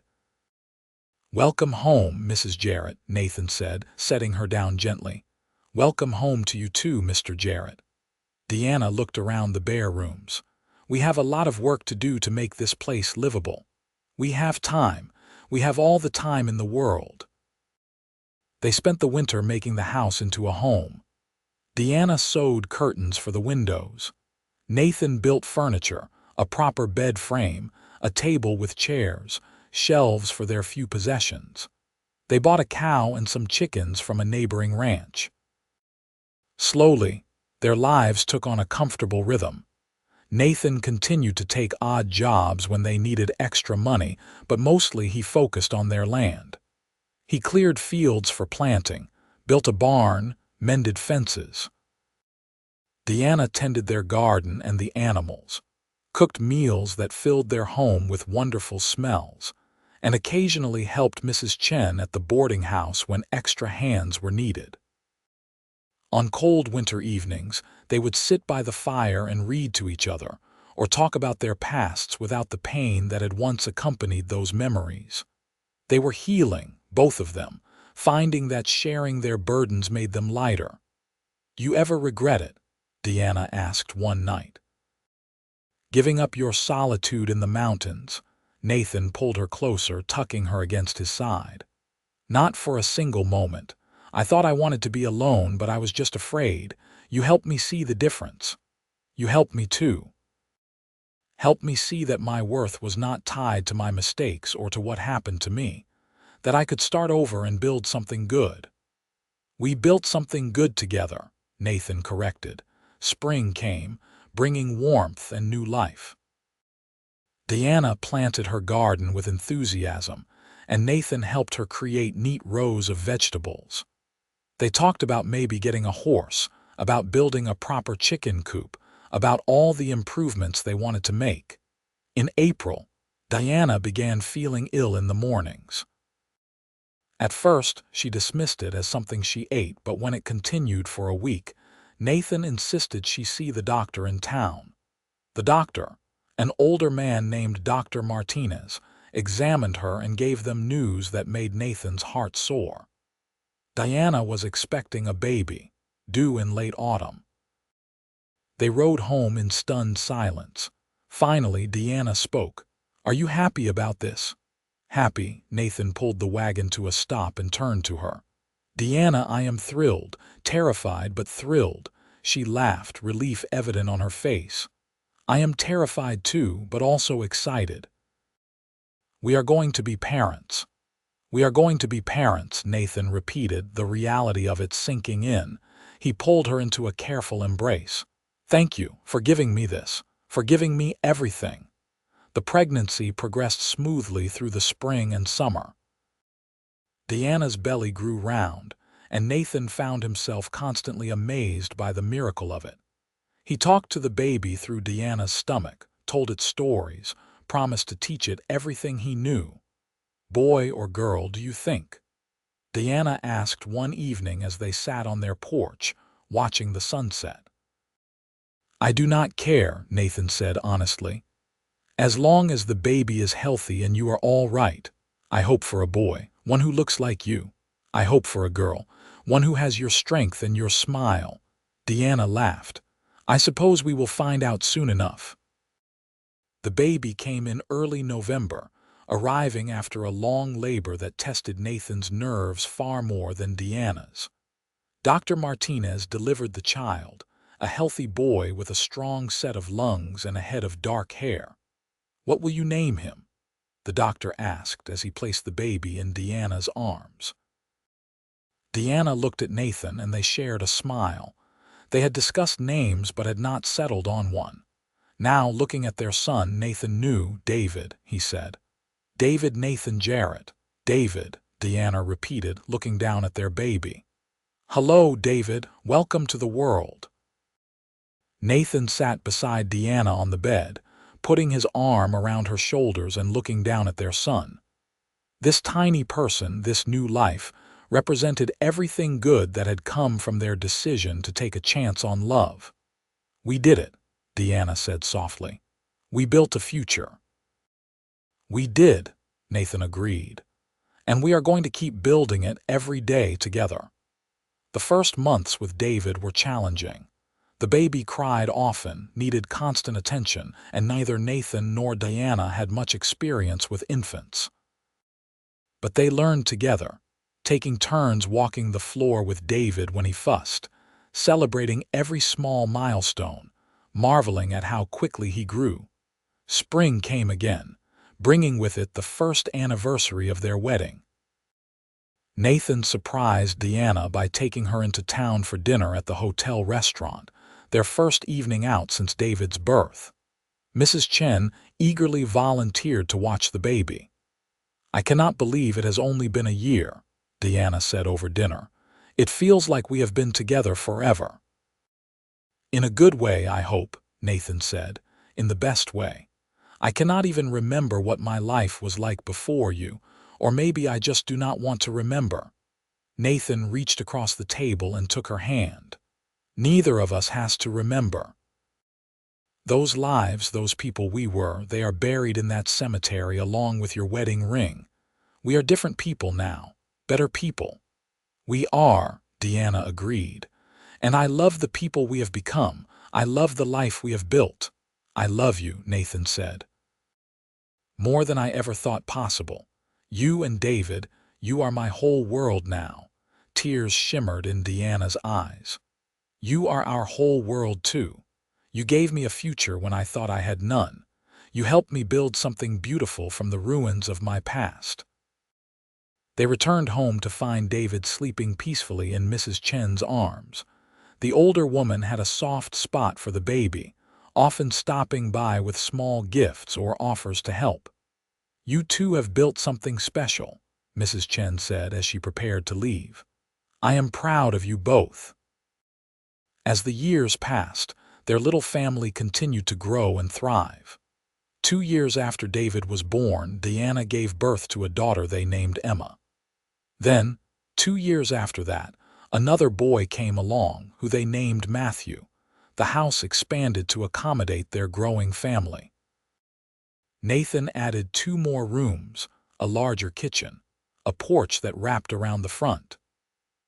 "Welcome home, Mrs. Jarrett," Nathan said, setting her down gently. "Welcome home to you too, Mr. Jarrett." Diana looked around the bare rooms. "We have a lot of work to do to make this place livable. We have time. We have all the time in the world." They spent the winter making the house into a home. Diana sewed curtains for the windows. Nathan built furniture, a proper bed frame, a table with chairs, shelves for their few possessions. They bought a cow and some chickens from a neighboring ranch. Slowly, their lives took on a comfortable rhythm. Nathan continued to take odd jobs when they needed extra money, but mostly he focused on their land. He cleared fields for planting, built a barn, mended fences. Diana tended their garden and the animals, cooked meals that filled their home with wonderful smells, and occasionally helped Mrs. Chen at the boarding house when extra hands were needed. On cold winter evenings, they would sit by the fire and read to each other, or talk about their pasts without the pain that had once accompanied those memories. They were healing, both of them, finding that sharing their burdens made them lighter. "You ever regret it?" Diana asked one night. "Giving up your solitude in the mountains?" Nathan pulled her closer, tucking her against his side. "Not for a single moment. I thought I wanted to be alone, but I was just afraid. You helped me see the difference. You helped me too. Helped me see that my worth was not tied to my mistakes or to what happened to me, that I could start over and build something good." "We built something good together," Nathan corrected. Spring came, bringing warmth and new life. Diana planted her garden with enthusiasm, and Nathan helped her create neat rows of vegetables. They talked about maybe getting a horse, about building a proper chicken coop, about all the improvements they wanted to make. In April, Diana began feeling ill in the mornings. At first, she dismissed it as something she ate, but when it continued for a week, Nathan insisted she see the doctor in town. The doctor, an older man named Dr. Martinez, examined her and gave them news that made Nathan's heart soar. Diana was expecting a baby, due in late autumn. They rode home in stunned silence. Finally, Diana spoke. "Are you happy about this?" "Happy." Nathan pulled the wagon to a stop and turned to her. "Diana, I am thrilled, terrified but thrilled." She laughed, relief evident on her face. "I am terrified too, but also excited. We are going to be parents." "We are going to be parents," Nathan repeated, the reality of it sinking in. He pulled her into a careful embrace. "Thank you for giving me this, for giving me everything." The pregnancy progressed smoothly through the spring and summer. Diana's belly grew round, and Nathan found himself constantly amazed by the miracle of it. He talked to the baby through Diana's stomach, told it stories, promised to teach it everything he knew. "Boy or girl, do you think?" Diana asked one evening as they sat on their porch, watching the sunset. "I do not care," Nathan said honestly. "As long as the baby is healthy and you are all right. I hope for a boy, one who looks like you. I hope for a girl, one who has your strength and your smile." Diana laughed. "I suppose we will find out soon enough." The baby came in early November, arriving after a long labor that tested Nathan's nerves far more than Diana's. Dr. Martinez delivered the child, a healthy boy with a strong set of lungs and a head of dark hair. "What will you name him?" the doctor asked as he placed the baby in Diana's arms. Diana looked at Nathan and they shared a smile. They had discussed names but had not settled on one. Now, looking at their son, Nathan knew. "David," he said. "David Nathan Jarrett." "David," Diana repeated, looking down at their baby. "Hello, David. Welcome to the world." Nathan sat beside Diana on the bed, putting his arm around her shoulders and looking down at their son. This tiny person, this new life, represented everything good that had come from their decision to take a chance on love. "We did it," Diana said softly. "We built a future." "We did," Nathan agreed. "And we are going to keep building it every day together." The first months with David were challenging. The baby cried often, needed constant attention, and neither Nathan nor Diana had much experience with infants. But they learned together, taking turns walking the floor with David when he fussed, celebrating every small milestone, marveling at how quickly he grew. Spring came again, bringing with it the first anniversary of their wedding. Nathan surprised Diana by taking her into town for dinner at the hotel restaurant, their first evening out since David's birth. Mrs. Chen eagerly volunteered to watch the baby. "I cannot believe it has only been a year," Diana said over dinner. "It feels like we have been together forever." "In a good way, I hope," Nathan said, "in the best way. I cannot even remember what my life was like before you, or maybe I just do not want to remember." Nathan reached across the table and took her hand. "Neither of us has to remember. Those lives, those people we were, they are buried in that cemetery along with your wedding ring. We are different people now, better people." "We are," Diana agreed. "And I love the people we have become. I love the life we have built." "I love you," Nathan said. "More than I ever thought possible. You and David, you are my whole world now." Tears shimmered in Diana's eyes. "You are our whole world too. You gave me a future when I thought I had none. You helped me build something beautiful from the ruins of my past." They returned home to find David sleeping peacefully in Mrs. Chen's arms. The older woman had a soft spot for the baby, often stopping by with small gifts or offers to help. "You two have built something special," Mrs. Chen said as she prepared to leave. "I am proud of you both." As the years passed, their little family continued to grow and thrive. 2 years after David was born, Diana gave birth to a daughter they named Emma. Then, 2 years after that, another boy came along, who they named Matthew. The house expanded to accommodate their growing family. Nathan added 2 more rooms, a larger kitchen, a porch that wrapped around the front.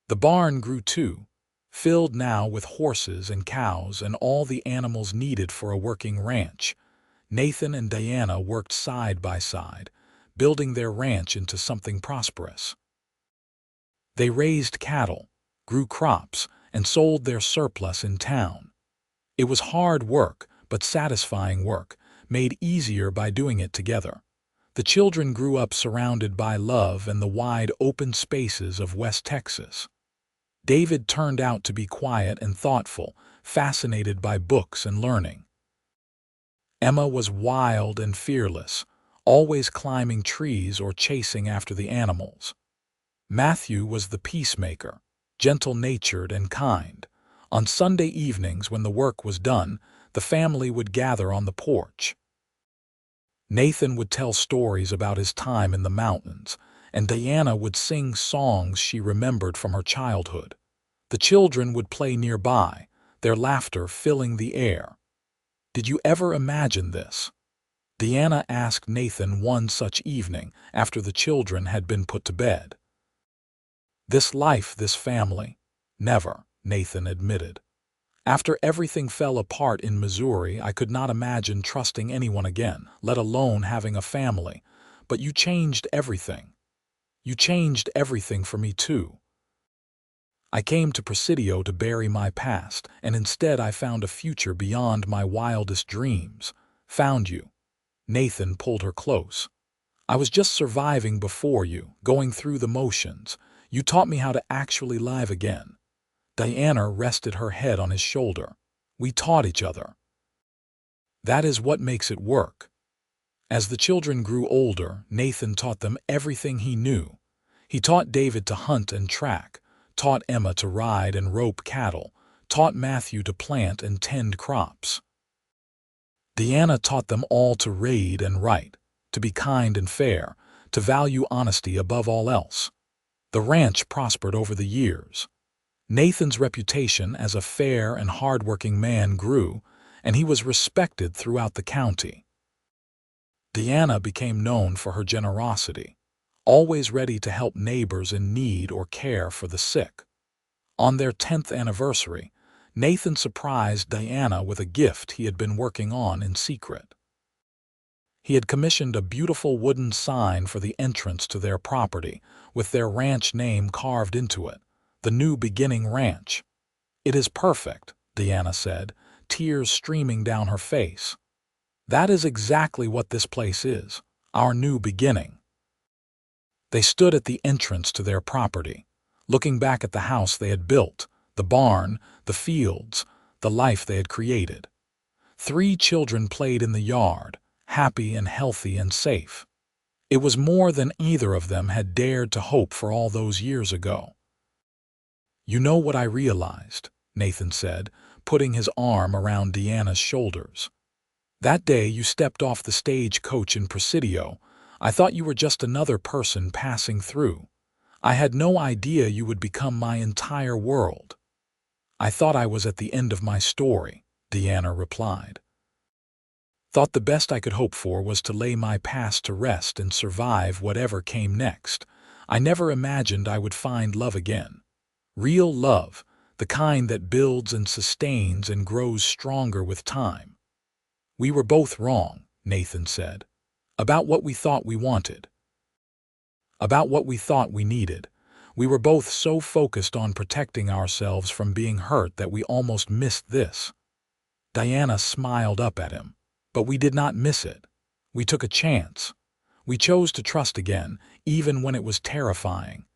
The barn grew too, filled now with horses and cows and all the animals needed for a working ranch. Nathan and Diana worked side by side, building their ranch into something prosperous. They raised cattle, grew crops, and sold their surplus in town. It was hard work, but satisfying work, made easier by doing it together. The children grew up surrounded by love and the wide open spaces of West Texas. David turned out to be quiet and thoughtful, fascinated by books and learning. Emma was wild and fearless, always climbing trees or chasing after the animals. Matthew was the peacemaker, gentle-natured and kind. On Sunday evenings when the work was done, the family would gather on the porch. Nathan would tell stories about his time in the mountains, and Diana would sing songs she remembered from her childhood. The children would play nearby, their laughter filling the air. Did you ever imagine this? Diana asked Nathan one such evening after the children had been put to bed. This life, this family. Never, Nathan admitted. After everything fell apart in Missouri, I could not imagine trusting anyone again, let alone having a family. But you changed everything. You changed everything for me too. I came to Presidio to bury my past, and instead I found a future beyond my wildest dreams. Found you. Nathan pulled her close. I was just surviving before you, going through the motions. You taught me how to actually live again. Diana rested her head on his shoulder. We taught each other. That is what makes it work. As the children grew older, Nathan taught them everything he knew. He taught David to hunt and track, taught Emma to ride and rope cattle, taught Matthew to plant and tend crops. Diana taught them all to read and write, to be kind and fair, to value honesty above all else. The ranch prospered over the years. Nathan's reputation as a fair and hard-working man grew, and he was respected throughout the county. Diana became known for her generosity, always ready to help neighbors in need or care for the sick. On their 10th anniversary, Nathan surprised Diana with a gift he had been working on in secret. He had commissioned a beautiful wooden sign for the entrance to their property, with their ranch name carved into it, the New Beginning Ranch. It is perfect, Diana said, tears streaming down her face. That is exactly what this place is, our new beginning. They stood at the entrance to their property, looking back at the house they had built, the barn, the fields, the life they had created. 3 children played in the yard, happy and healthy and safe. It was more than either of them had dared to hope for all those years ago. You know what I realized, Nathan said, putting his arm around Diana's shoulders. That day you stepped off the stagecoach in Presidio, I thought you were just another person passing through. I had no idea you would become my entire world. I thought I was at the end of my story, Diana replied. Thought the best I could hope for was to lay my past to rest and survive whatever came next. I never imagined I would find love again. Real love, the kind that builds and sustains and grows stronger with time. We were both wrong, Nathan said, about what we thought we wanted, about what we thought we needed. We were both so focused on protecting ourselves from being hurt that we almost missed this. Diana smiled up at him. But we did not miss it. We took a chance. We chose to trust again, even when it was terrifying.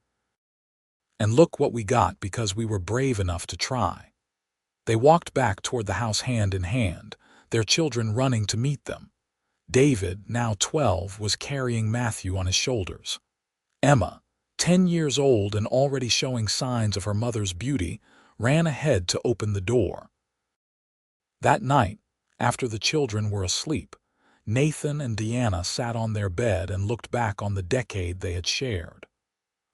And look what we got because we were brave enough to try. They walked back toward the house hand in hand, their children running to meet them. David, now 12, was carrying Matthew on his shoulders. Emma, 10 years old and already showing signs of her mother's beauty, ran ahead to open the door. That night, after the children were asleep, Nathan and Diana sat on their bed and looked back on the decade they had shared.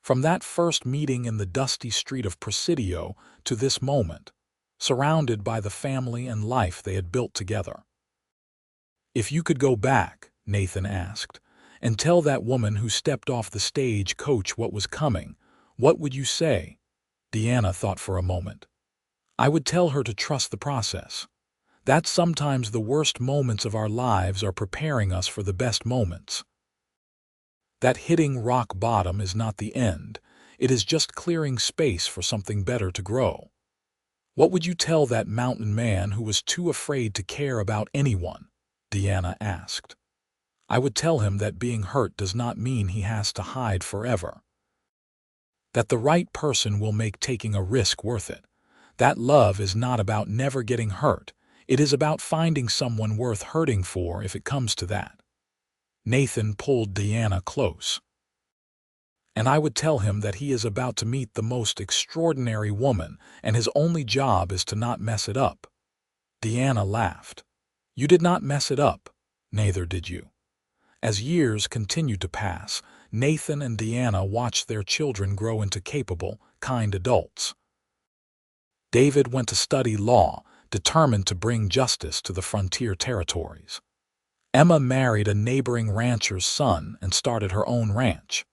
From that first meeting in the dusty street of Presidio to this moment, surrounded by the family and life they had built together. If you could go back, Nathan asked, and tell that woman who stepped off the stagecoach what was coming, what would you say? Diana thought for a moment. I would tell her to trust the process. That sometimes the worst moments of our lives are preparing us for the best moments. That hitting rock bottom is not the end, it is just clearing space for something better to grow. What would you tell that mountain man who was too afraid to care about anyone? Diana asked. I would tell him that being hurt does not mean he has to hide forever. That the right person will make taking a risk worth it. That love is not about never getting hurt. It is about finding someone worth hurting for if it comes to that. Nathan pulled Diana close. And I would tell him that he is about to meet the most extraordinary woman, and his only job is to not mess it up. Diana laughed. You did not mess it up, neither did you. As years continued to pass, Nathan and Diana watched their children grow into capable, kind adults. David went to study law, determined to bring justice to the frontier territories. Emma married a neighboring rancher's son and started her own ranch.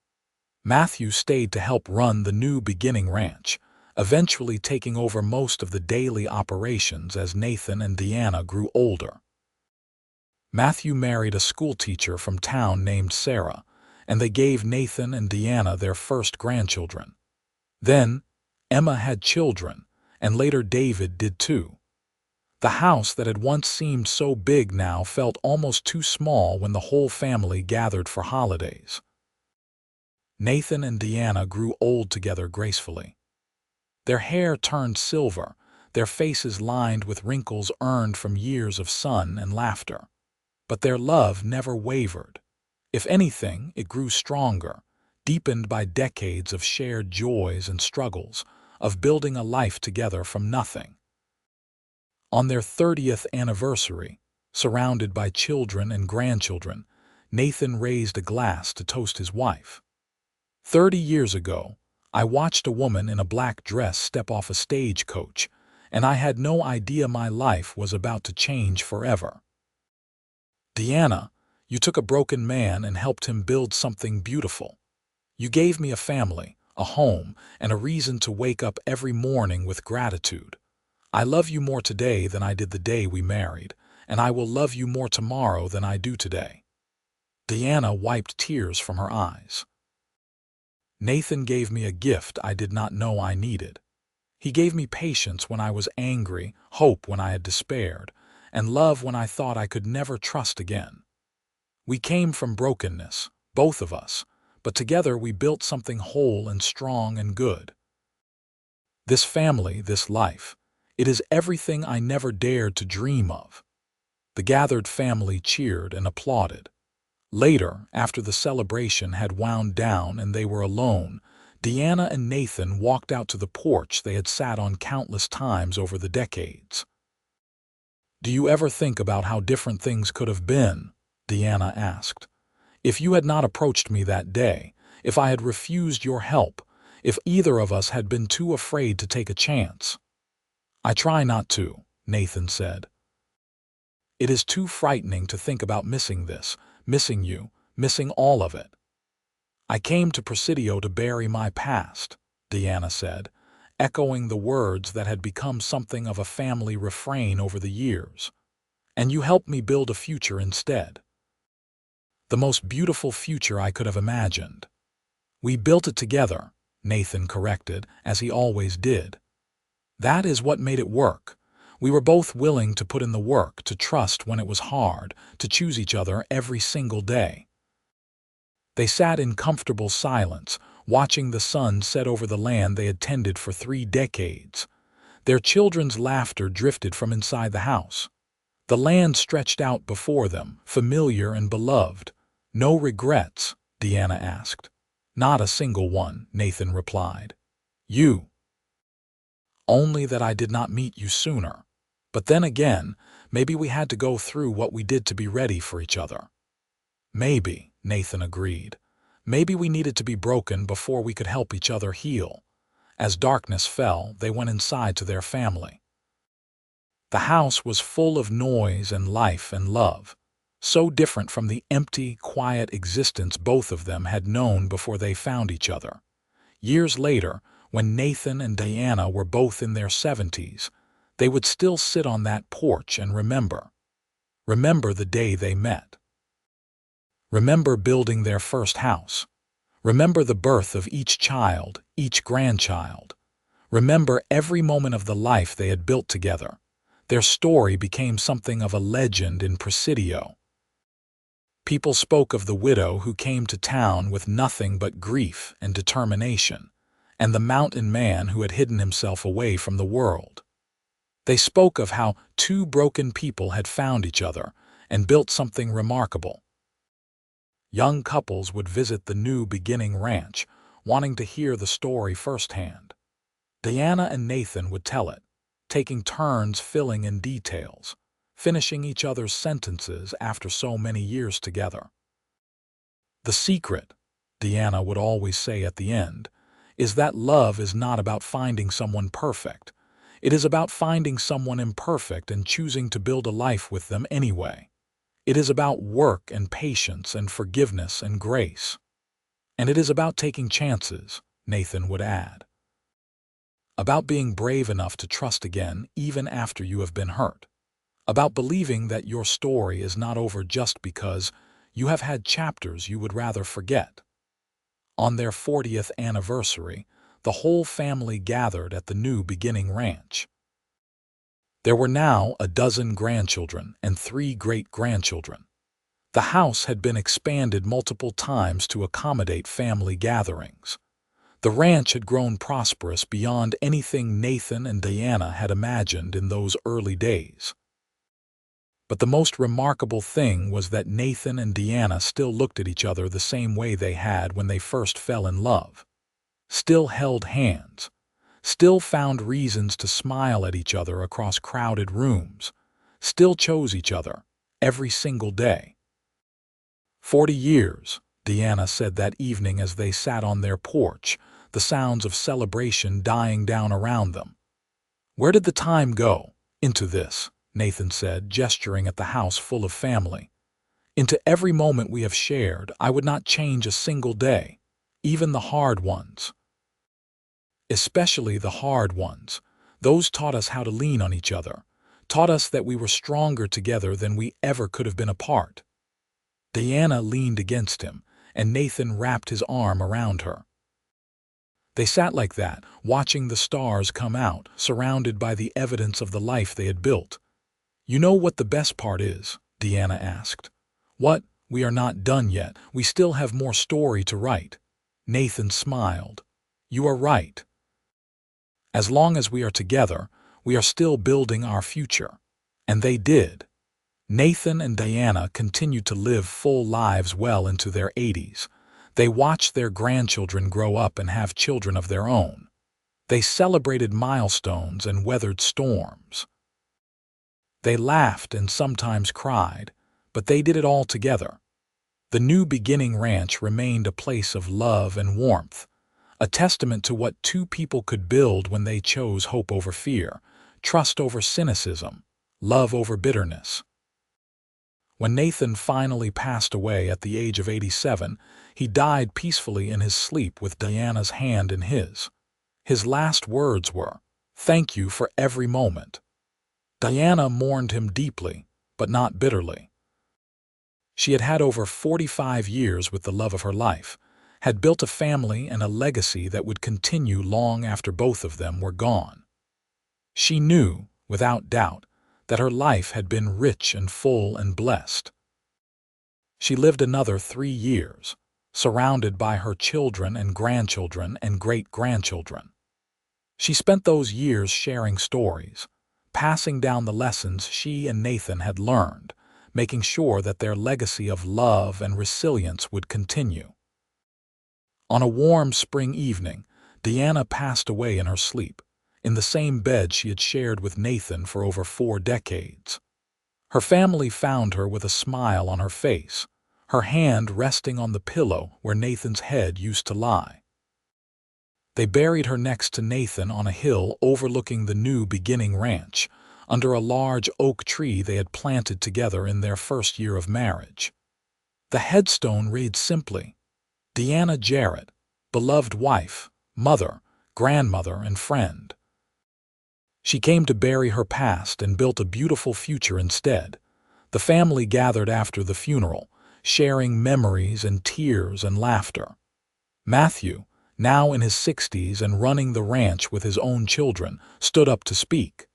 Matthew stayed to help run the New Beginning Ranch, eventually taking over most of the daily operations as Nathan and Diana grew older. Matthew married a schoolteacher from town named Sarah, and they gave Nathan and Diana their first grandchildren. Then, Emma had children, and later David did too. The house that had once seemed so big now felt almost too small when the whole family gathered for holidays. Nathan and Diana grew old together gracefully. Their hair turned silver, their faces lined with wrinkles earned from years of sun and laughter. But their love never wavered. If anything, it grew stronger, deepened by decades of shared joys and struggles, of building a life together from nothing. On their 30th anniversary, surrounded by children and grandchildren, Nathan raised a glass to toast his wife. 30 years ago, I watched a woman in a black dress step off a stagecoach, and I had no idea my life was about to change forever. Diana, you took a broken man and helped him build something beautiful. You gave me a family, a home, and a reason to wake up every morning with gratitude. I love you more today than I did the day we married, and I will love you more tomorrow than I do today. Diana wiped tears from her eyes. Nathan gave me a gift I did not know I needed. He gave me patience when I was angry, hope when I had despaired, and love when I thought I could never trust again. We came from brokenness, both of us, but together we built something whole and strong and good. This family, this life, it is everything I never dared to dream of. The gathered family cheered and applauded. Later, after the celebration had wound down and they were alone, Diana and Nathan walked out to the porch they had sat on countless times over the decades. "Do you ever think about how different things could have been?" Diana asked. "If you had not approached me that day, if I had refused your help, if either of us had been too afraid to take a chance." "I try not to," Nathan said. "It is too frightening to think about missing this, missing you, missing all of it." "I came to Presidio to bury my past," Diana said, echoing the words that had become something of a family refrain over the years. "And you helped me build a future instead. The most beautiful future I could have imagined." "We built it together," Nathan corrected, as he always did. "That is what made it work. We were both willing to put in the work, to trust when it was hard, to choose each other every single day." They sat in comfortable silence, watching the sun set over the land they had tended for 3 decades. Their children's laughter drifted from inside the house. The land stretched out before them, familiar and beloved. "No regrets?" Diana asked. "Not a single one," Nathan replied. "You?" "Only that I did not meet you sooner. But then again, maybe we had to go through what we did to be ready for each other." "Maybe," Nathan agreed. "Maybe we needed to be broken before we could help each other heal." As darkness fell, they went inside to their family. The house was full of noise and life and love, so different from the empty, quiet existence both of them had known before they found each other. Years later, when Nathan and Diana were both in their 70s, they would still sit on that porch and remember the day they met. Remember building their first house. Remember the birth of each child, each grandchild. Remember every moment of the life they had built together. Their story became something of a legend in Presidio. People spoke of the widow who came to town with nothing but grief and determination, and the mountain man who had hidden himself away from the world. They spoke of how 2 broken people had found each other and built something remarkable. Young couples would visit the New Beginning Ranch, wanting to hear the story firsthand. Diana and Nathan would tell it, taking turns filling in details, finishing each other's sentences after so many years together. "The secret," Diana would always say at the end, "is that love is not about finding someone perfect. It is about finding someone imperfect and choosing to build a life with them anyway. It is about work and patience and forgiveness and grace. And it is about taking chances, Nathan would add. About being brave enough to trust again even after you have been hurt. About believing that your story is not over just because you have had chapters you would rather forget. On their 40th anniversary, the whole family gathered at the New Beginning Ranch. There were now a dozen grandchildren and 3 great-grandchildren. The house had been expanded multiple times to accommodate family gatherings. The ranch had grown prosperous beyond anything Nathan and Diana had imagined in those early days. But the most remarkable thing was that Nathan and Diana still looked at each other the same way they had when they first fell in love. Still held hands. Still found reasons to smile at each other across crowded rooms. Still chose each other, every single day. 40 years, Diana said that evening as they sat on their porch, the sounds of celebration dying down around them. Where did the time go? Into this, Nathan said, gesturing at the house full of family. Into every moment we have shared, I would not change a single day, even the hard ones. Especially the hard ones. Those taught us how to lean on each other, taught us that we were stronger together than we ever could have been apart. Diana leaned against him, and Nathan wrapped his arm around her. They sat like that, watching the stars come out, surrounded by the evidence of the life they had built. You know what the best part is? Diana asked. What? We are not done yet. We still have more story to write. Nathan smiled. You are right. As long as we are together, we are still building our future. And they did. Nathan and Diana continued to live full lives well into their 80s. They watched their grandchildren grow up and have children of their own. They celebrated milestones and weathered storms. They laughed and sometimes cried, but they did it all together. The New Beginning Ranch remained a place of love and warmth, a testament to what 2 people could build when they chose hope over fear, trust over cynicism, love over bitterness. When Nathan finally passed away at the age of 87, he died peacefully in his sleep with Diana's hand in his. His last words were, "Thank you for every moment." Diana mourned him deeply, but not bitterly. She had had over 45 years with the love of her life, had built a family and a legacy that would continue long after both of them were gone. She knew, without doubt, that her life had been rich and full and blessed. She lived another 3 years, surrounded by her children and grandchildren and great-grandchildren. She spent those years sharing stories, passing down the lessons she and Nathan had learned, making sure that their legacy of love and resilience would continue. On a warm spring evening, Diana passed away in her sleep, in the same bed she had shared with Nathan for over 4 decades. Her family found her with a smile on her face, her hand resting on the pillow where Nathan's head used to lie. They buried her next to Nathan on a hill overlooking the New Beginning Ranch, under a large oak tree they had planted together in their first year of marriage. The headstone read simply, Diana Jarrett, beloved wife, mother, grandmother, and friend. She came to bury her past and built a beautiful future instead. The family gathered after the funeral, sharing memories and tears and laughter. Matthew, now in his 60s and running the ranch with his own children, stood up to speak.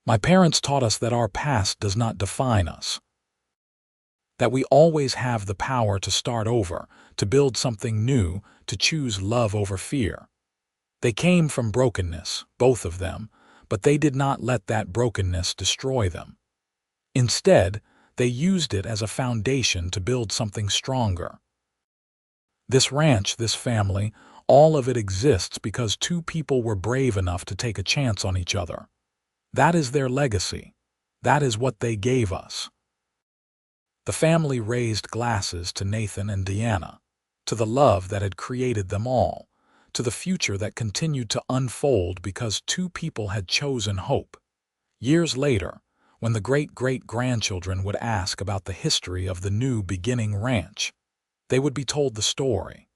My parents taught us that our past does not define us. That we always have the power to start over, to build something new, to choose love over fear. They came from brokenness, both of them, but they did not let that brokenness destroy them. Instead, they used it as a foundation to build something stronger. This ranch, this family, all of it exists because 2 people were brave enough to take a chance on each other. That is their legacy. That is what they gave us. The family raised glasses to Nathan and Diana, to the love that had created them all, to the future that continued to unfold because two people had chosen hope. Years later, when the great-great-grandchildren would ask about the history of the New Beginning Ranch, they would be told the story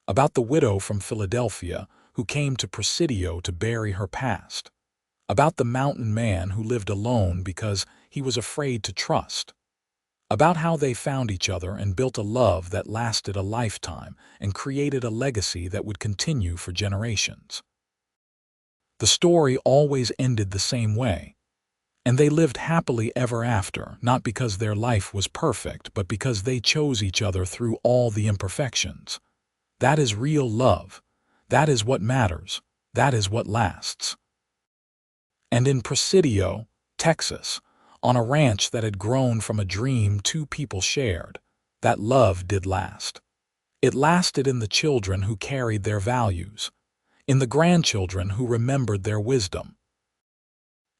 about the widow from Philadelphia who came to Presidio to bury her past, about the mountain man who lived alone because he was afraid to trust, about how they found each other and built a love that lasted a lifetime and created a legacy that would continue for generations. The story always ended the same way, and they lived happily ever after, not because their life was perfect, but because they chose each other through all the imperfections. That is real love. That is what matters. That is what lasts. And in Presidio, Texas, on a ranch that had grown from a dream two people shared, that love did last. It lasted in the children who carried their values, in the grandchildren who remembered their wisdom,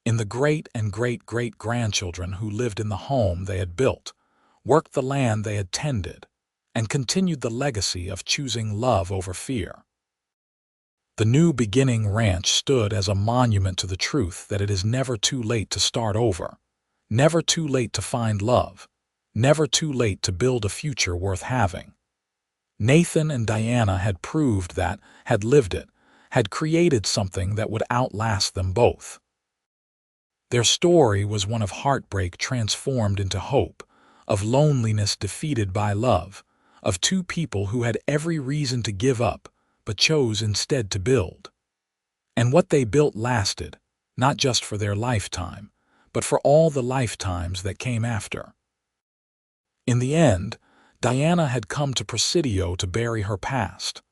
in the great and great-great-grandchildren who lived in the home they had built, worked the land they had tended, and continued the legacy of choosing love over fear. The New Beginning Ranch stood as a monument to the truth that it is never too late to start over, never too late to find love, never too late to build a future worth having. Nathan and Diana had proved that, had lived it, had created something that would outlast them both. Their story was one of heartbreak transformed into hope, of loneliness defeated by love, of two people who had every reason to give up, but chose instead to build. And what they built lasted, not just for their lifetime, but for all the lifetimes that came after. In the end, Diana had come to Presidio to bury her past,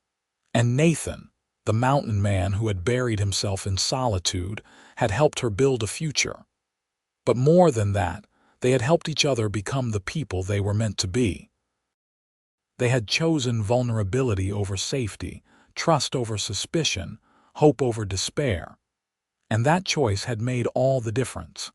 and Nathan, the mountain man who had buried himself in solitude, had helped her build a future. But more than that, they had helped each other become the people they were meant to be. They had chosen vulnerability over safety, trust over suspicion, hope over despair, and that choice had made all the difference.